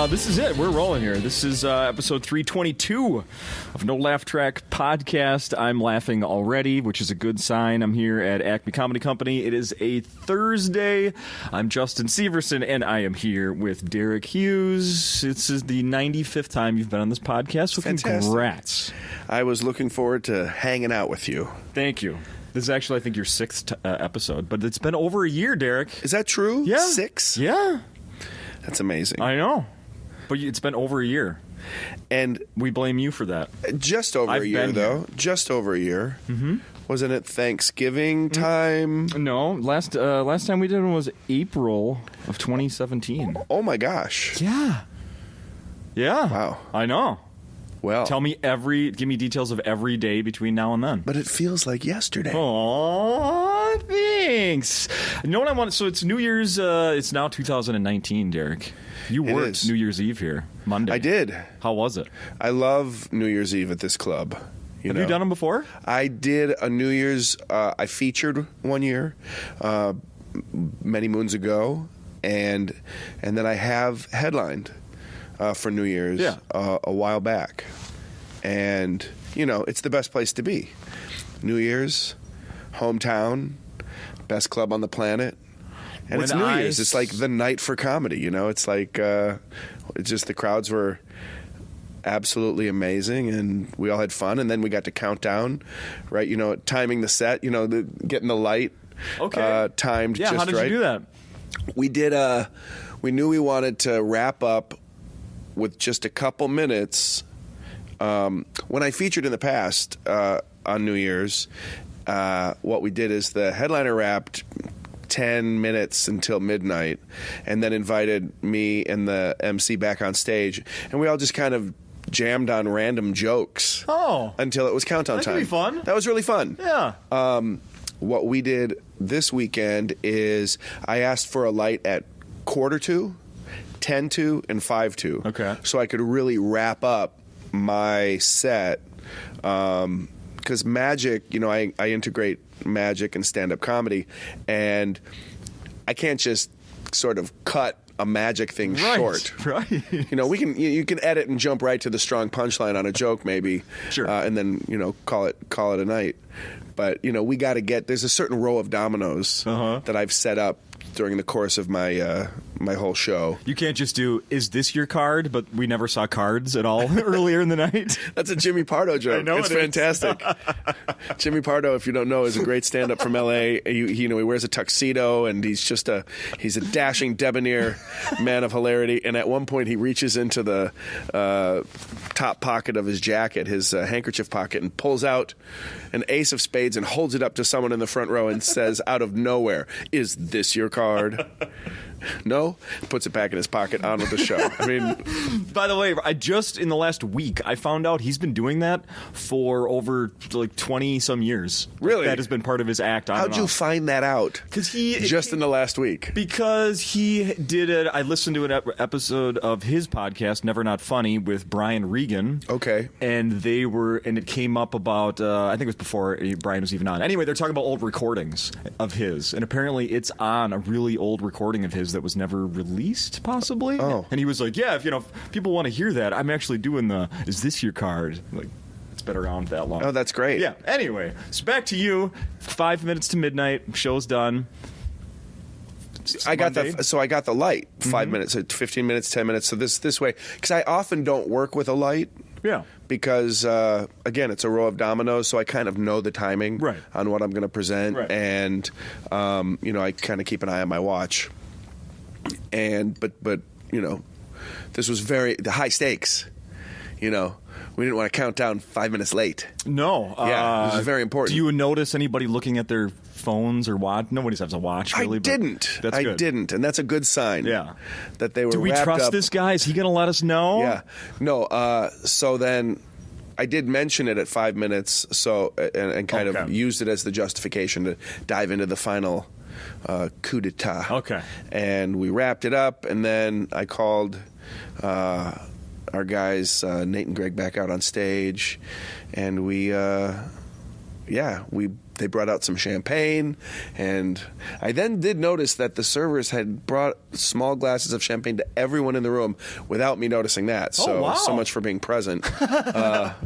This is it. We're rolling here. This is episode 322 of No Laugh Track Podcast. I'm laughing already, which is a good sign. I'm here at Acme Comedy Company. It is a Thursday. I'm Justin Severson, and I am here with Derek Hughes. This is the 95th time you've been on this podcast, so Fantastic. Congrats. I was looking forward to hanging out with you. Thank you. This is actually, I think, your sixth episode, but it's been over a year, Derek. Is that true? Yeah. 6? Yeah. That's amazing. I know. But it's been over a year. And we blame you for that. Just over a year, though. Just over a year. Mm-hmm. Wasn't it Thanksgiving time? No. Last time we did it was April of 2017. Oh, my gosh. Yeah. Yeah. Wow. I know. Well. Give me details of every day between now and then. But it feels like yesterday. Oh, thanks. You know what I want? So it's New Year's. It's now 2019, Derek. You worked New Year's Eve here, Monday. I did. How was it? I love New Year's Eve at this club. Have you done them before? I did a New Year's. I featured one year, many moons ago, and then I have headlined for New Year's a while back. And, it's the best place to be. New Year's, hometown, best club on the planet. And it's New Year's. It's like the night for comedy, It's like, it's just the crowds were absolutely amazing, and we all had fun. And then we got to count down, right? Timing the set, getting the light timed just right. Yeah, how did you do that? We did, we knew we wanted to wrap up with just a couple minutes. When I featured in the past on New Year's, what we did is the headliner wrapped 10 minutes until midnight and then invited me and the MC back on stage, and we all just kind of jammed on random jokes until it was countdown time. That could be fun. That was really fun. Yeah. What we did this weekend is I asked for a light at 1:45, 10:45, and 5:45. Okay. So I could really wrap up my set. Because magic, I integrate magic and stand-up comedy, and I can't just sort of cut a magic thing short. Right. You can edit and jump right to the strong punchline on a joke, maybe. Sure. And then call it a night. But we got to there's a certain row of dominoes that I've set up during the course of my my whole show. You can't just do, is this your card? But we never saw cards at all earlier in the night. That's a Jimmy Pardo joke. I know it's fantastic. Jimmy Pardo, if you don't know, is a great stand-up from L.A. He wears a tuxedo, and he's a dashing, debonair man of hilarity. And at one point, he reaches into the top pocket of his jacket, his handkerchief pocket, and pulls out an ace of spades and holds it up to someone in the front row and says, out of nowhere, "Is this your card?" No? Puts it back in his pocket, on with the show. I mean, by the way, in the last week, I found out he's been doing that for over 20 some years. Really? That has been part of his act. How'd you find that out? In the last week. Because he did it. I listened to an episode of his podcast, Never Not Funny, with Brian Regan. Okay. And it came up about, I think it was before Brian was even on. Anyway, they're talking about old recordings of his. And apparently it's on a really old recording of his that was never released, possibly. Oh. And he was like, yeah, if people want to hear that, I'm actually doing is this your card? Like, it's been around that long. Oh, that's great. Yeah. Anyway, so back to you. 5 minutes to midnight. Show's done. I got the light. 5 minutes, 15 minutes, 10 minutes. So this way, because I often don't work with a light. Yeah. Because, again, it's a row of dominoes, so I kind of know the timing on what I'm going to present. Right. And, I kind of keep an eye on my watch. And, but this was the high stakes. We didn't want to count down 5 minutes late. No. Yeah, this is very important. Do you notice anybody looking at their phones or watch? Nobody has a watch, really. I didn't. That's good. I didn't, and that's a good sign. Yeah. That they were Do we wrapped trust up. this guy? Is he going to let us know? Yeah. No, so then I did mention it at 5 minutes, and kind of used it as the justification to dive into the final coup d'etat. Okay. And we wrapped it up, and then I called our guys Nate and Greg back out on stage, and they brought out some champagne, and I then did notice that the servers had brought small glasses of champagne to everyone in the room without me noticing that. So, so much for being present.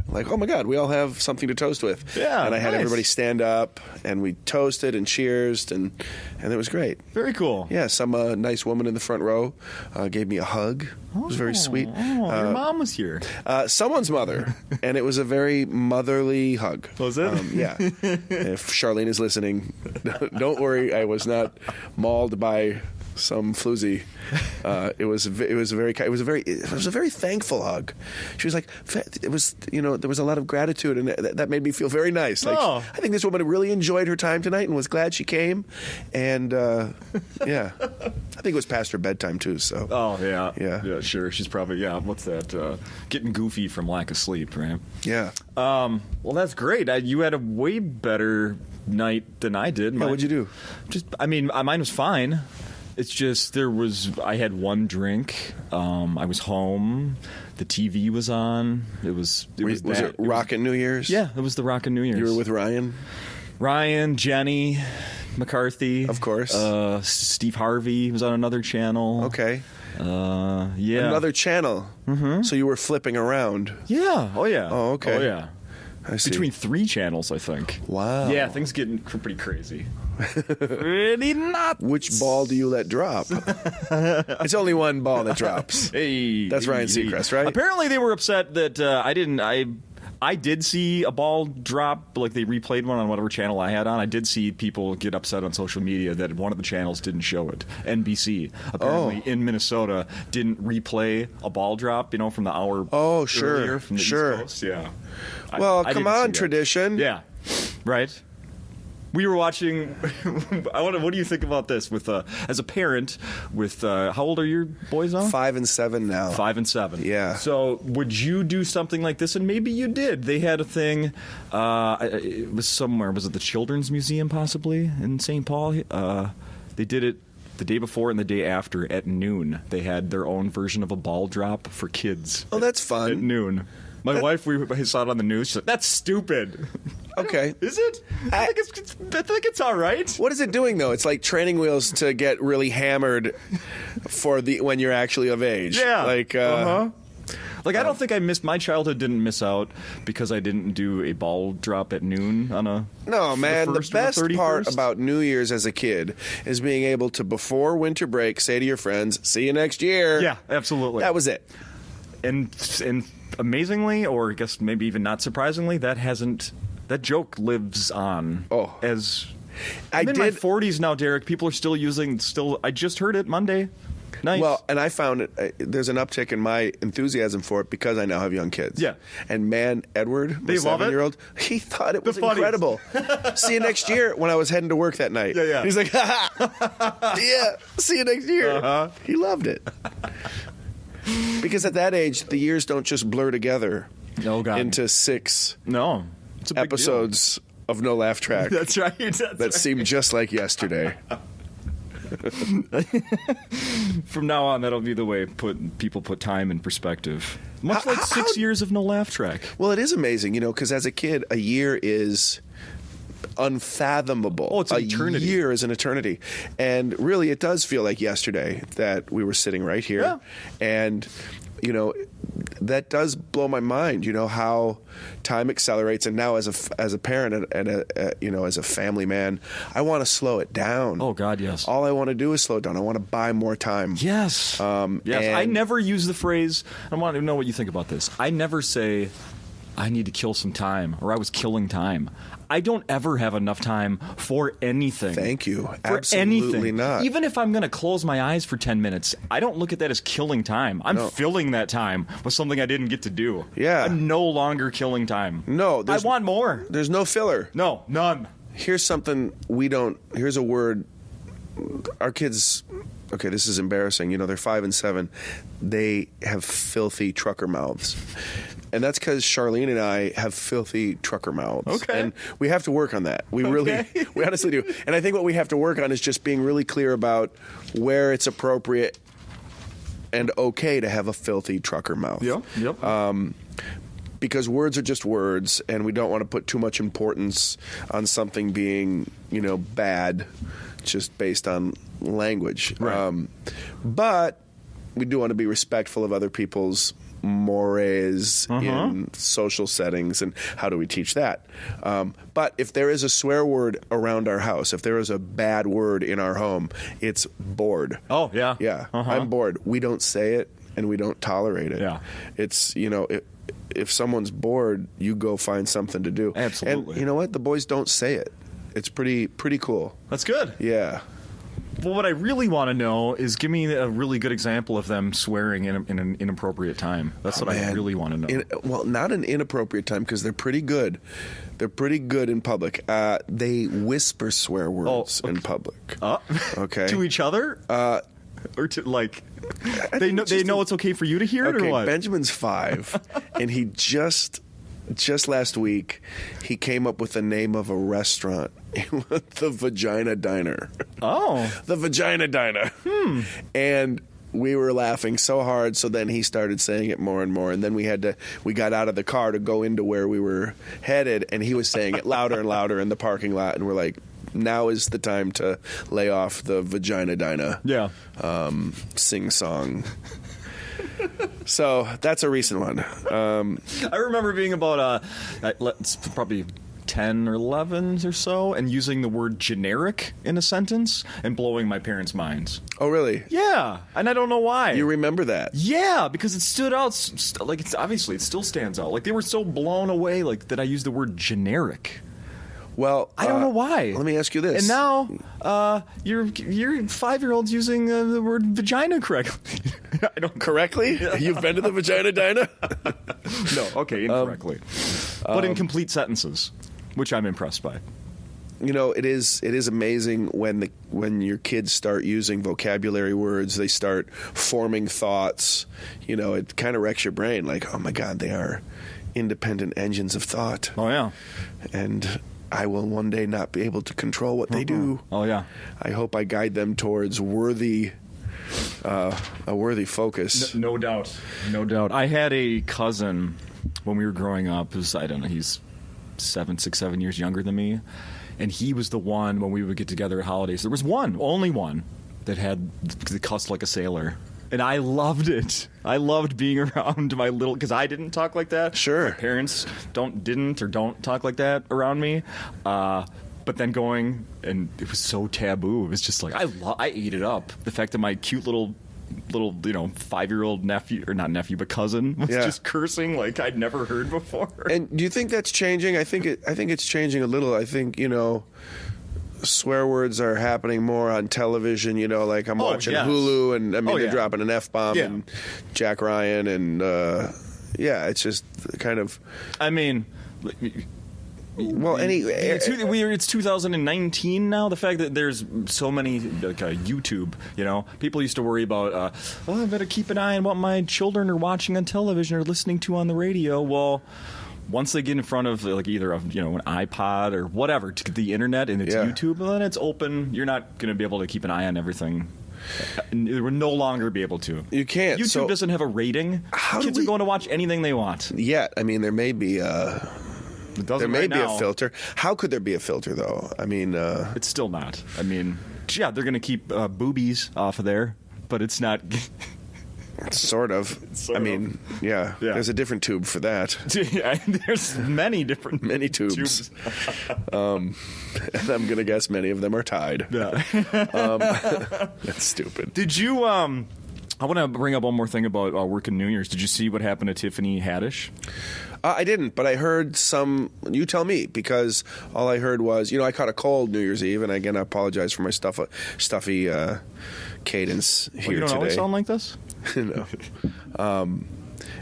Like, oh my God, we all have something to toast with. Yeah, and I had everybody stand up, and we toasted and cheersed, and it was great. Very cool. Yeah, some nice woman in the front row gave me a hug. It was very sweet. Your mom was here. Someone's mother, and it was a very motherly hug. Was it? Yeah. If Charlene is listening, don't worry. I was not mauled by some floozy. It was a very thankful hug. She was like, there was a lot of gratitude, and that made me feel very nice. Like, I think this woman really enjoyed her time tonight and was glad she came. And yeah, I think it was past her bedtime too. So. Oh yeah, sure. She's probably what's that? Getting goofy from lack of sleep, right? Yeah. Well, that's great. You had a way better night than I did. Yeah, what'd you do? Mine was fine. It's just I had one drink. I was home. The TV was on. Was it Rockin' New Year's? Yeah, it was the Rockin' New Year's. You were with Ryan, Jenny, McCarthy, of course. Steve Harvey was on another channel. Okay. Yeah, another channel. Mm-hmm. So you were flipping around. Yeah. Oh yeah. Oh okay. Oh yeah. I see. Between 3 channels, I think. Wow. Yeah, things getting pretty crazy. Pretty nuts. Which ball do you let drop? It's only one ball that drops. Hey, that's Ryan Seacrest, right? Apparently, they were upset that I did see a ball drop, like they replayed one on whatever channel I had on. I did see people get upset on social media that one of the channels didn't show it. NBC, apparently in Minnesota, didn't replay a ball drop, from the hour earlier from the East Coast. Yeah. Well, come on, tradition. Yeah, right. We were watching. What do you think about this? With as a parent, with how old are your boys now? 5 and 7 now. 5 and 7. Yeah. So would you do something like this? And maybe you did. They had a thing. It was somewhere. Was it the Children's Museum, possibly in St. Paul? They did it the day before and the day after at noon. They had their own version of a ball drop for kids. Oh, that's fun. At noon. My wife, we saw it on the news. She's like, "That's stupid." Okay. Is it? I think it's all right. What is it doing though? It's like training wheels to get really hammered for when you're actually of age. Yeah. Like. I don't think I missed my childhood. Didn't miss out because I didn't do a ball drop at noon on a. No, man. The best part about New Year's as a kid is being able to, before winter break, say to your friends, "See you next year." Yeah, absolutely. That was it. And amazingly, or I guess maybe even not surprisingly, that joke lives on. Oh, I'm in my 40s now, Derek. People are still using. I just heard it Monday. Nice. Well, and I found there's an uptick in my enthusiasm for it because I now have young kids. Yeah. And man, Edward, the 7-year-old, he thought it was incredible. See you next year. When I was heading to work that night. Yeah. He's like, yeah, see you next year. Uh-huh. He loved it. Because at that age, the years don't just blur together into 6 it's a big episodes of No Laugh Track. That's right. That seem just like yesterday. From now on, that'll be the way people put time in perspective. Much like 6 years of No Laugh Track. Well, it is amazing, because as a kid, a year is unfathomable. Oh, it's an eternity. A year is an eternity. And really, it does feel like yesterday that we were sitting right here. Yeah. And, that does blow my mind, how time accelerates. And now as a parent and as a family man, I want to slow it down. Oh, God, yes. All I want to do is slow it down. I want to buy more time. Yes. Yes. I never use the phrase, I want to know what you think about this. I never say, I need to kill some time, or I was killing time. I don't ever have enough time for anything. Thank you. For Absolutely anything. not. Even if I'm going to close my eyes for 10 minutes, I don't look at that as killing time. I'm filling that time with something I didn't get to do. Yeah. I'm no longer killing time. No. I want more. There's no filler. No, none. Here's something here's a word. Our kids, okay, this is embarrassing. They're 5 and 7. They have filthy trucker mouths. And that's because Charlene and I have filthy trucker mouths. Okay. And we have to work on that. We honestly do. And I think what we have to work on is just being really clear about where it's appropriate and okay to have a filthy trucker mouth. Yep. Because words are just words, and we don't want to put too much importance on something being, bad just based on language. Right. But we do want to be respectful of other people's mores in social settings, and how do we teach that? But if there is a swear word around our house, if there is a bad word in our home, it's bored. Oh, yeah. Yeah, I'm bored. We don't say it, and we don't tolerate it. Yeah. It's, if someone's bored, you go find something to do. Absolutely. And you know what? The boys don't say it. It's pretty cool. That's good. Yeah. Well, what I really want to know is give me a really good example of them swearing in an inappropriate time. That's what I really want to know. Well, not an inappropriate time, because they're pretty good. They're pretty good in public. They whisper swear words in public. Okay. To each other? Or to, like, they know it's okay for you to hear it, or what? Benjamin's 5, and he just last week, he came up with the name of a restaurant, the Vagina Diner. Oh. The Vagina Diner. And we were laughing so hard, so then he started saying it more and more, and then we got out of the car to go into where we were headed, and he was saying it louder and louder in the parking lot, and we're like, now is the time to lay off the Vagina Diner. Yeah. Sing-song. So that's a recent one. I remember being about it's probably 10 or 11 or so, and using the word generic in a sentence and blowing my parents' minds. Oh, really? Yeah, and I don't know why. You remember that? Yeah, because it stood out. Like, it's obviously, it still stands out. Like, they were so blown away, like, that I used the word generic. Well, I don't know why. Let me ask you this. And now, your 5-year-old's using the word vagina correctly. I don't correctly. You've been to the Vagina Diner? No. Okay, incorrectly, but in complete sentences, which I'm impressed by. It is amazing when your kids start using vocabulary words. They start forming thoughts. It kind of wrecks your brain. Like, oh my God, they are independent engines of thought. Oh yeah, and I will one day not be able to control what they do. Oh yeah. I hope I guide them towards a worthy focus. No doubt. No doubt. I had a cousin when we were growing up. I don't know. He's 7 years younger than me, and he was the one when we would get together at holidays. There was only one, that had the cuss like a sailor. And I loved it. I loved being around my little, because I didn't talk like that. Sure. My parents don't talk like that around me. But then going, and it was so taboo. It was just like, I ate it up. The fact that my cute little 5-year-old nephew, or not nephew, but cousin, was just cursing like I'd never heard before. And do you think that's changing? I think it's changing a little. I think, swear words are happening more on television, like I'm watching Hulu, and they're dropping an F-bomb and Jack Ryan, and it's just kind of. I mean, well, anyway, it's 2019 now. The fact that there's so many, like YouTube, people used to worry about, I better keep an eye on what my children are watching on television or listening to on the radio. Well, once they get in front of like either an iPod or whatever, to the internet, and it's YouTube, then it's open. You're not going to be able to keep an eye on everything. We'll no longer be able to. You can't. YouTube doesn't have a rating. Kids are going to watch anything they want. Yeah, I mean, there may be a filter. How could there be a filter, though? I mean, it's still not. I mean, they're going to keep boobies off of there, but it's not. Sort of. Yeah. There's a different tube for that. Yeah, there's many tubes. And I'm going to guess many of them are tied. Yeah. That's stupid. Did you, I want to bring up one more thing about working New Year's. Did you see what happened to Tiffany Haddish? I didn't, but I heard some. You tell me, because all I heard was, I caught a cold New Year's Eve, and again, I apologize for my stuffy cadence here you don't today. Always sound like this? No.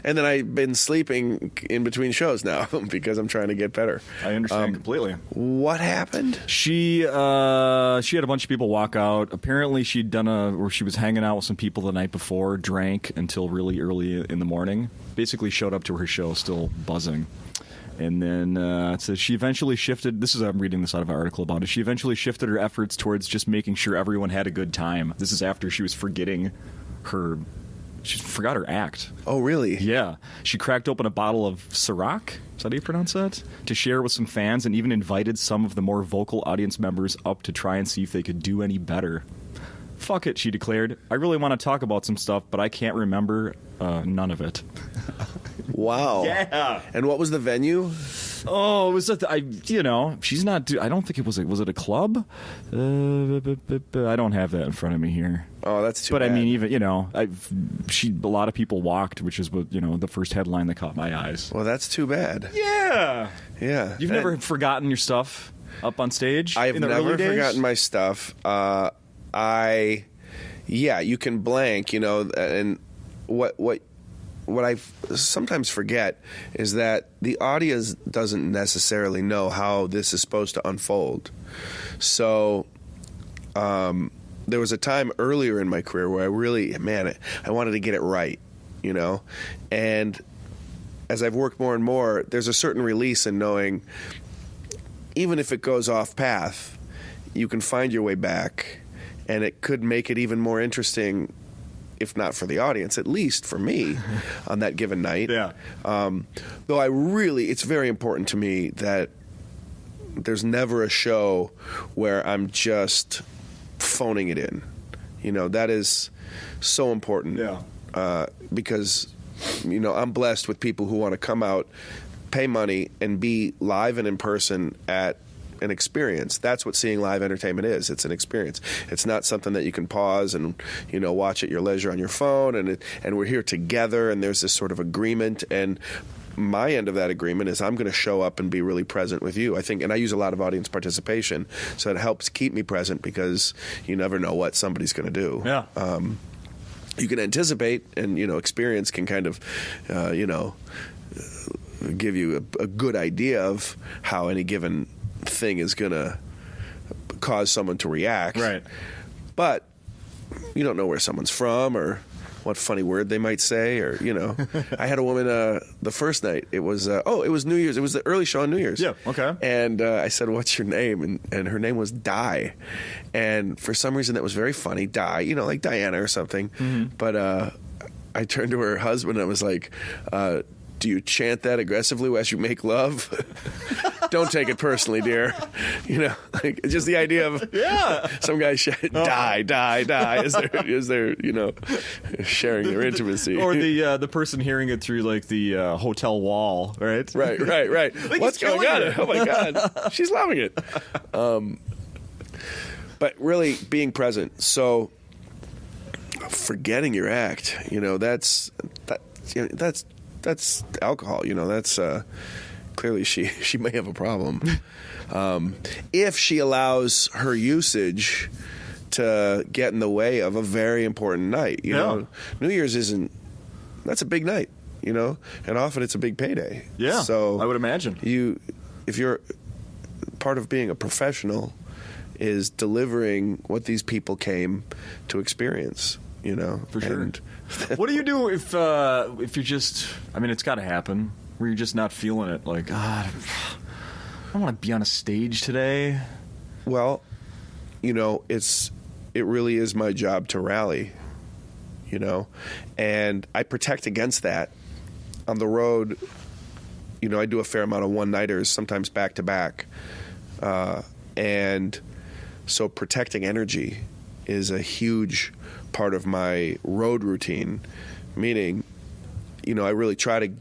And then I've been sleeping in between shows now because I'm trying to get better. I understand completely. What happened? She had a bunch of people walk out. Apparently, she was hanging out with some people the night before, drank until really early in the morning. Basically, showed up to her show still buzzing. And then it says she eventually shifted. I'm reading this out of an article about it. She eventually shifted her efforts towards just making sure everyone had a good time. This is after she was forgetting her She forgot her act. Oh, really? Yeah. She cracked open a bottle of Ciroc, is that how you pronounce that? To share with some fans, and even invited some of the more vocal audience members up to try and see if they could do any better. Fuck it, she declared. I really want to talk about some stuff, but I can't remember none of it. Wow. Yeah. And what was the venue? Oh, it was she's not. I don't think it was. Was it a club? I don't have that in front of me here. Oh, that's too bad. bad. I mean, even a lot of people walked, which is what the first headline that caught my eyes. Well, that's too bad. Yeah. Yeah. You've never forgotten your stuff up on stage? I've in the never early days? forgotten my stuff. You can blank, and what I sometimes forget is that the audience doesn't necessarily know how this is supposed to unfold. So there was a time earlier in my career where I really, I wanted to get it right, and as I've worked more and more, there's a certain release in knowing even if it goes off path, you can find your way back, and it could make it even more interesting, if not for the audience, at least for me on that given night. Yeah. Though it's very important to me that there's never a show where I'm just phoning it in. That is so important. Yeah. Because, I'm blessed with people who want to come out, pay money, and be live and in person at an experience. That's what seeing live entertainment is. It's an experience. It's not something that you can pause and watch at your leisure on your phone. And we're here together, and there's this sort of agreement. And my end of that agreement is I'm going to show up and be really present with you. I think, and I use a lot of audience participation, so it helps keep me present because you never know what somebody's going to do. Yeah. You can anticipate, and experience can kind of, give you a good idea of how any given thing is going to cause someone to react. Right. But you don't know where someone's from or what funny word they might say, or I had a woman the first night. It was New Year's. It was the early show on New Year's. Yeah. Okay. And I said, "What's your name?" And her name was Di, and for some reason that was very funny. Di, like Diana or something. Mm-hmm. But I turned to her husband and I was like, "Do you chant that aggressively as you make love?" Don't take it personally, dear. Just the idea of some guy die as they're sharing their intimacy, or the person hearing it through like the hotel wall, right? Right. Like, what's going on? Oh my God, she's loving it. But really being present. So forgetting your act, that's alcohol. That's clearly she may have a problem if she allows her usage to get in the way of a very important night. New Year's that's a big night, and often it's a big payday. Yeah, so I would imagine if you're part of being a professional is delivering what these people came to experience. For sure. And what do you do if you're just? I mean, it's got to happen where you're just not feeling it. Like, God, I don't want to be on a stage today. Well, it really is my job to rally. And I protect against that on the road. I do a fair amount of one-nighters, sometimes back to back, and so protecting energy is a huge part of my road routine, meaning, I really try to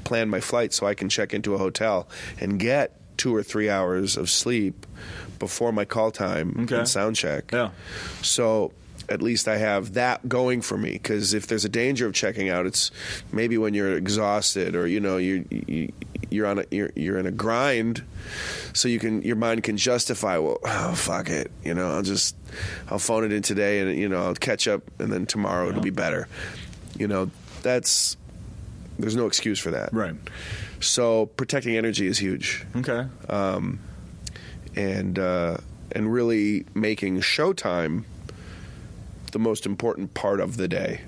plan my flight so I can check into a hotel and get 2 or 3 hours of sleep before my call time and sound check. Yeah. So at least I have that going for me, because if there's a danger of checking out, it's maybe when you're exhausted or you're in a grind, so your mind can justify, well, fuck it, I'll phone it in today and I'll catch up, and then tomorrow it'll be better. There's no excuse for that. Right. So protecting energy is huge. Okay. And really making showtime the most important part of the day,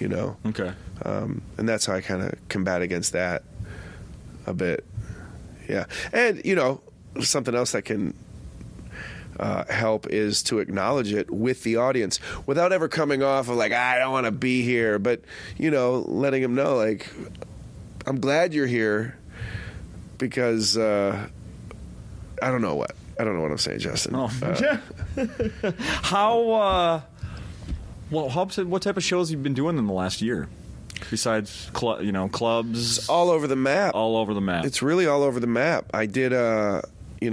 Okay. And that's how I kind of combat against that a bit. Yeah. And, something else that can help is to acknowledge it with the audience without ever coming off of like, I don't want to be here, but, letting them know, like, I'm glad you're here because I don't know what I'm saying, Justin. Oh. What type of shows have you been doing in the last year? Besides, clubs? It's all over the map. All over the map. It's really all over the map. I did, in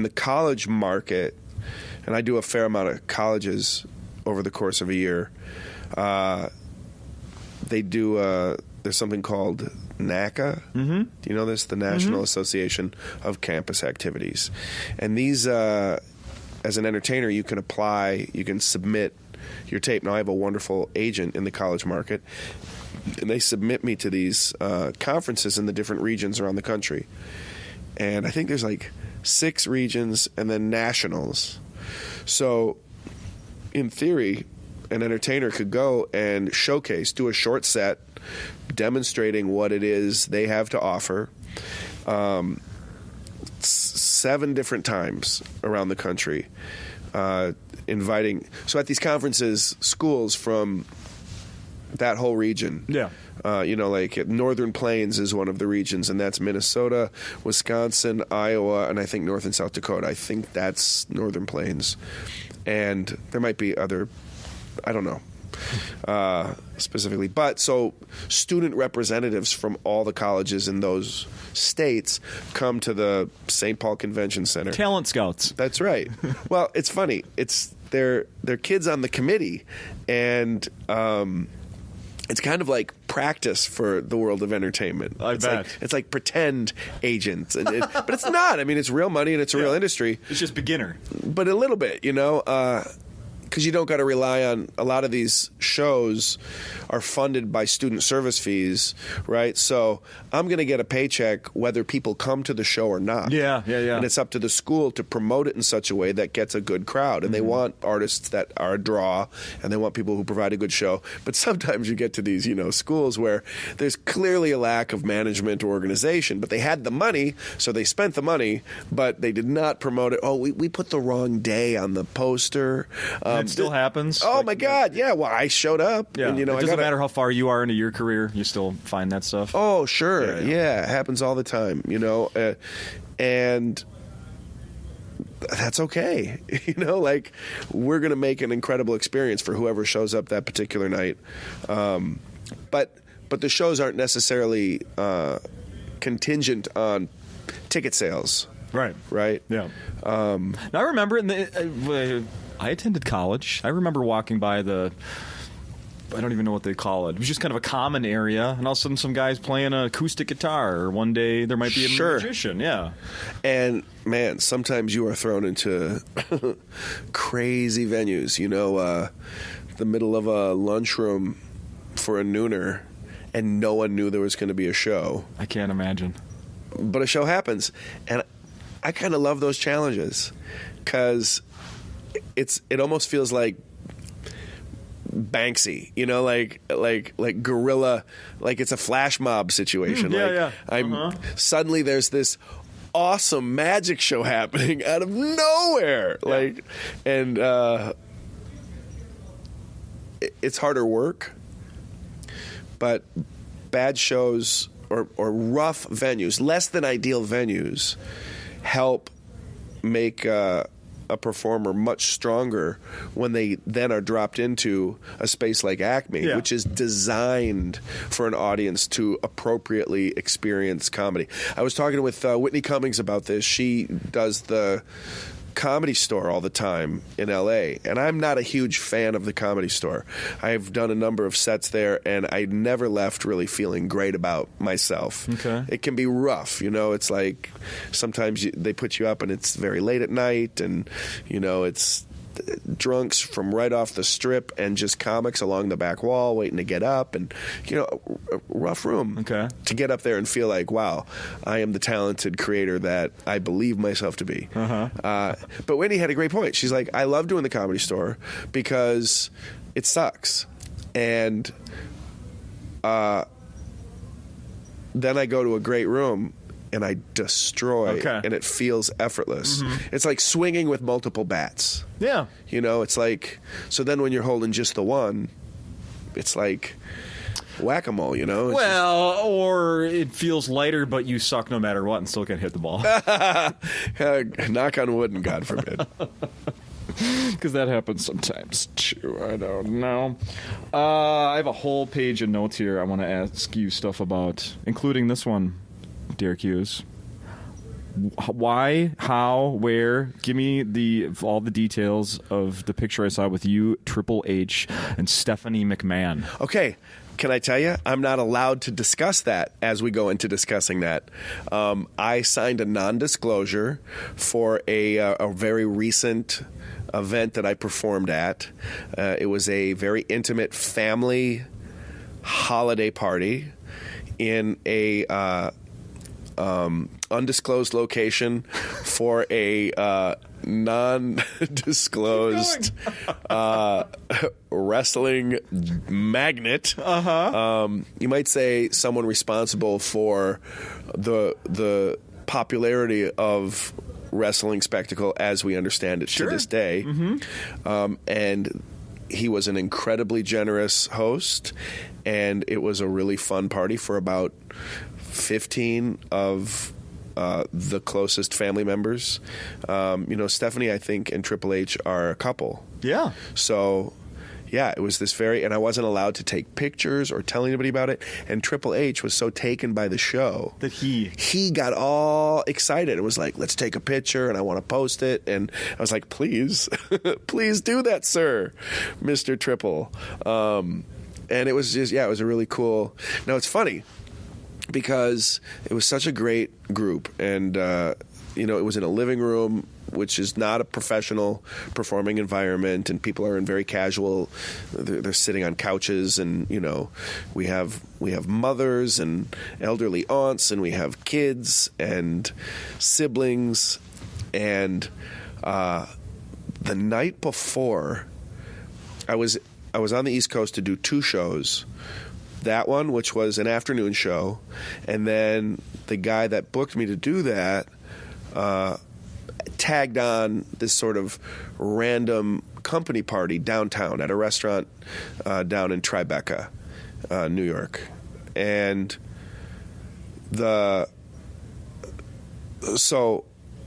the college market, and I do a fair amount of colleges over the course of a year. They do, there's something called NACA. Mm-hmm. Do you know this? The National Association of Campus Activities. And these, as an entertainer, you can apply, you can submit your tape. Now, I have a wonderful agent in the college market, and they submit me to these conferences in the different regions around the country. And I think there's like 6 regions and then nationals. So, in theory, an entertainer could go and showcase, do a short set, demonstrating what it is they have to offer. 7 different times around the country, inviting. So at these conferences, schools from that whole region. Yeah. Like Northern Plains is one of the regions, and that's Minnesota, Wisconsin, Iowa, and I think North and South Dakota. I think that's Northern Plains. And there might be other, I don't know. Specifically. But so student representatives from all the colleges in those states come to the St. Paul Convention Center. Talent scouts. That's right. Well, it's funny. They're kids on the committee, and it's kind of like practice for the world of entertainment. It's like pretend agents, but it's not. I mean, it's real money and it's a real industry. It's just beginner, but a little bit, because you don't got to rely on a lot of these shows are funded by student service fees, right? So I'm going to get a paycheck whether people come to the show or not. Yeah. And it's up to the school to promote it in such a way that gets a good crowd. And they want artists that are a draw, and they want people who provide a good show. But sometimes you get to these, schools where there's clearly a lack of management or organization, but they had the money, so they spent the money, but they did not promote it. Oh, we put the wrong day on the poster. It still happens. Oh, my God. Yeah, well, I showed up. Yeah. And, it doesn't matter how far you are into your career, you still find that stuff. Oh, sure. Yeah, it happens all the time, and that's okay. Like, we're going to make an incredible experience for whoever shows up that particular night. But the shows aren't necessarily contingent on ticket sales. Right? Yeah. Now, I remember I attended college. I remember walking by I don't even know what they call it. It was just kind of a common area, and all of a sudden some guy's playing an acoustic guitar, or one day there might be a magician. Yeah. And, man, sometimes you are thrown into crazy venues, the middle of a lunchroom for a nooner, and no one knew there was going to be a show. I can't imagine. But a show happens, and I kind of love those challenges, because it almost feels like Banksy, like guerrilla, like it's a flash mob situation. Suddenly there's this awesome magic show happening out of nowhere, it's harder work, but bad shows or rough venues, less than ideal venues, help make a performer much stronger when they then are dropped into a space like Acme, which is designed for an audience to appropriately experience comedy. I was talking with Whitney Cummings about this. She does the Comedy Store all the time in LA, and I'm not a huge fan of the Comedy Store. I've done a number of sets there, and I never left really feeling great about myself. Okay. It can be rough, it's like sometimes they put you up and it's very late at night, and it's drunks from right off the strip and just comics along the back wall waiting to get up, and a rough room to get up there and feel like, wow, I am the talented creator that I believe myself to be. But Whitney had a great point. She's like, I love doing the Comedy Store because it sucks, and then I go to a great room and I destroy, and it feels effortless. It's like swinging with multiple bats. Yeah. It's like, so then when you're holding just the one, it's like whack-a-mole, It's or it feels lighter, but you suck no matter what and still can't hit the ball. Knock on wood and God forbid. Because that happens sometimes, too. I don't know. I have a whole page of notes here I want to ask you stuff about, including this one, Derek Hughes. Why, how, where? Give me all the details of the picture I saw with you, Triple H, and Stephanie McMahon. Okay. Can I tell you, I'm not allowed to discuss that as we go into discussing that. I signed a non-disclosure for a very recent event that I performed at. It was a very intimate family holiday party in a undisclosed location for a non-disclosed wrestling magnet. You might say someone responsible for the popularity of wrestling spectacle as we understand it to this day. And he was an incredibly generous host, and it was a really fun party for about 15 of the closest family members. Stephanie, I think, and Triple H are a couple. Yeah. So, yeah, it was this and I wasn't allowed to take pictures or tell anybody about it. And Triple H was so taken by the show that he got all excited. It was like, let's take a picture, and I want to post it. And I was like, please, please do that, sir, Mr. Triple. And it was just, it was a really cool. Now, it's funny because it was such a great group, and it was in a living room, which is not a professional performing environment, and people are in very casual. They're sitting on couches, and we have mothers and elderly aunts, and we have kids and siblings, and the night before, I was on the East Coast to do 2 shows. That one, which was an afternoon show, and then the guy that booked me to do that tagged on this sort of random company party downtown at a restaurant down in Tribeca, New York. And so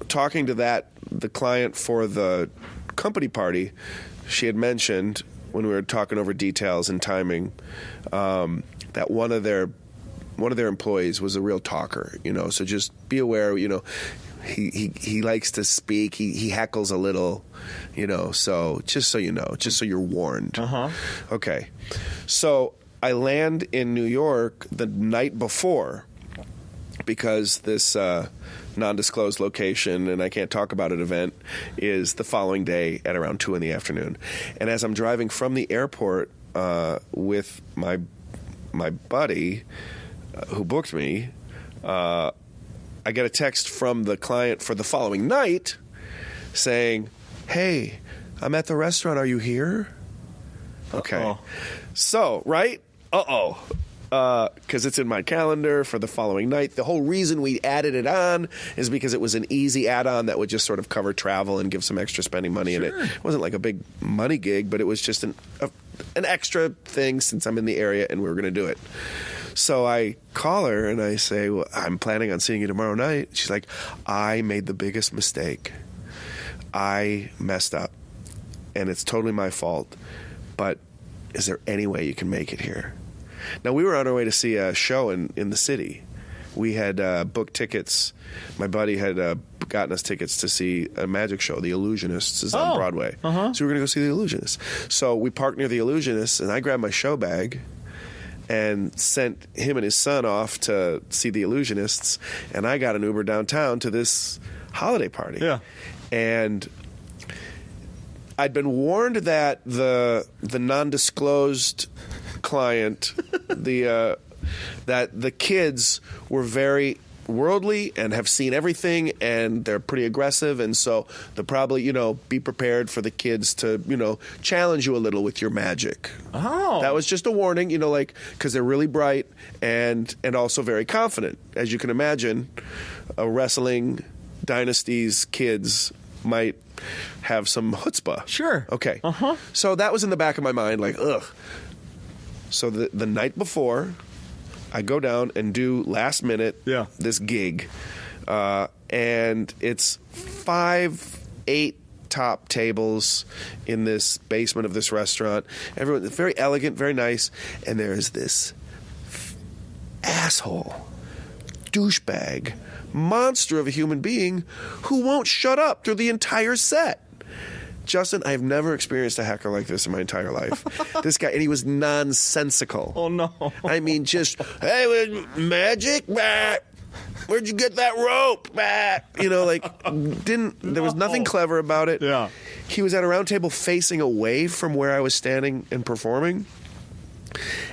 talking to the client for the company party, she had mentioned when we were talking over details and timing, that one of their employees was a real talker, so just be aware, he likes to speak, he heckles a little, so just so you know, just so you're warned. Okay. So I land in New York the night before, because this non-disclosed location, and I can't talk about it, event is the following day at around 2 p.m. And as I'm driving from the airport with my buddy who booked me, I get a text from the client for the following night saying, "Hey, I'm at the restaurant. Are you here?" Okay. Uh-oh. So, right? Because it's in my calendar for the following night. The whole reason we added it on is because it was an easy add-on that would just sort of cover travel and give some extra spending money. Sure. And it wasn't like a big money gig, but it was just an extra thing since I'm in the area and we were going to do it. So I call her and I say, "Well, I'm planning on seeing you tomorrow night." She's like, "I made the biggest mistake. I messed up, and it's totally my fault. But is there any way you can make it here?" Now, we were on our way to see a show in the city. We had booked tickets. My buddy had gotten us tickets to see a magic show. The Illusionists is on Broadway. So we were going to go see The Illusionists. So we parked near The Illusionists, and I grabbed my show bag and sent him and his son off to see The Illusionists, and I got an Uber downtown to this holiday party. Yeah. And I'd been warned that the non-disclosed client, that the kids were very worldly and have seen everything, and they're pretty aggressive, and so they'll probably, be prepared for the kids to, challenge you a little with your magic. Oh. That was just a warning, because they're really bright and also very confident. As you can imagine, a wrestling dynasty's kids might have some chutzpah. Sure. Okay. Uh-huh. So that was in the back of my mind, like, ugh. So the night before, I go down and do last minute this gig, and it's 8 top tables in this basement of this restaurant. Everyone very elegant, very nice, and there's this asshole, douchebag, monster of a human being who won't shut up through the entire set. Justin, I have never experienced a heckler like this in my entire life. This guy, and he was nonsensical. Oh, no. I mean, just, hey, magic? Bah. Where'd you get that rope? Bah. There was nothing clever about it. Yeah. He was at a round table facing away from where I was standing and performing.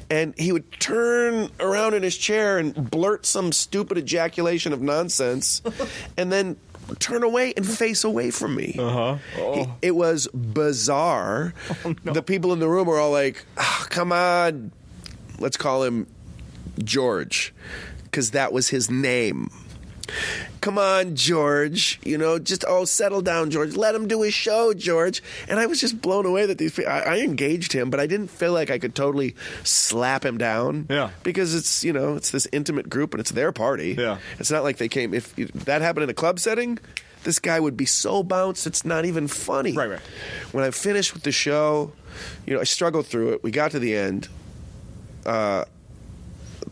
And he would turn around in his chair and blurt some stupid ejaculation of nonsense and then turn away and face away from me. Uh-huh. Oh. It was bizarre. Oh, no. The people in the room were all like, oh, come on. Let's call him George, because that was his name. Come on, George. Just, settle down, George. Let him do his show, George. And I was just blown away that these people, I engaged him, but I didn't feel like I could totally slap him down. Yeah. Because it's, it's this intimate group and it's their party. Yeah. It's not like they came, if that happened in a club setting, this guy would be so bounced, it's not even funny. Right. When I finished with the show, I struggled through it. We got to the end.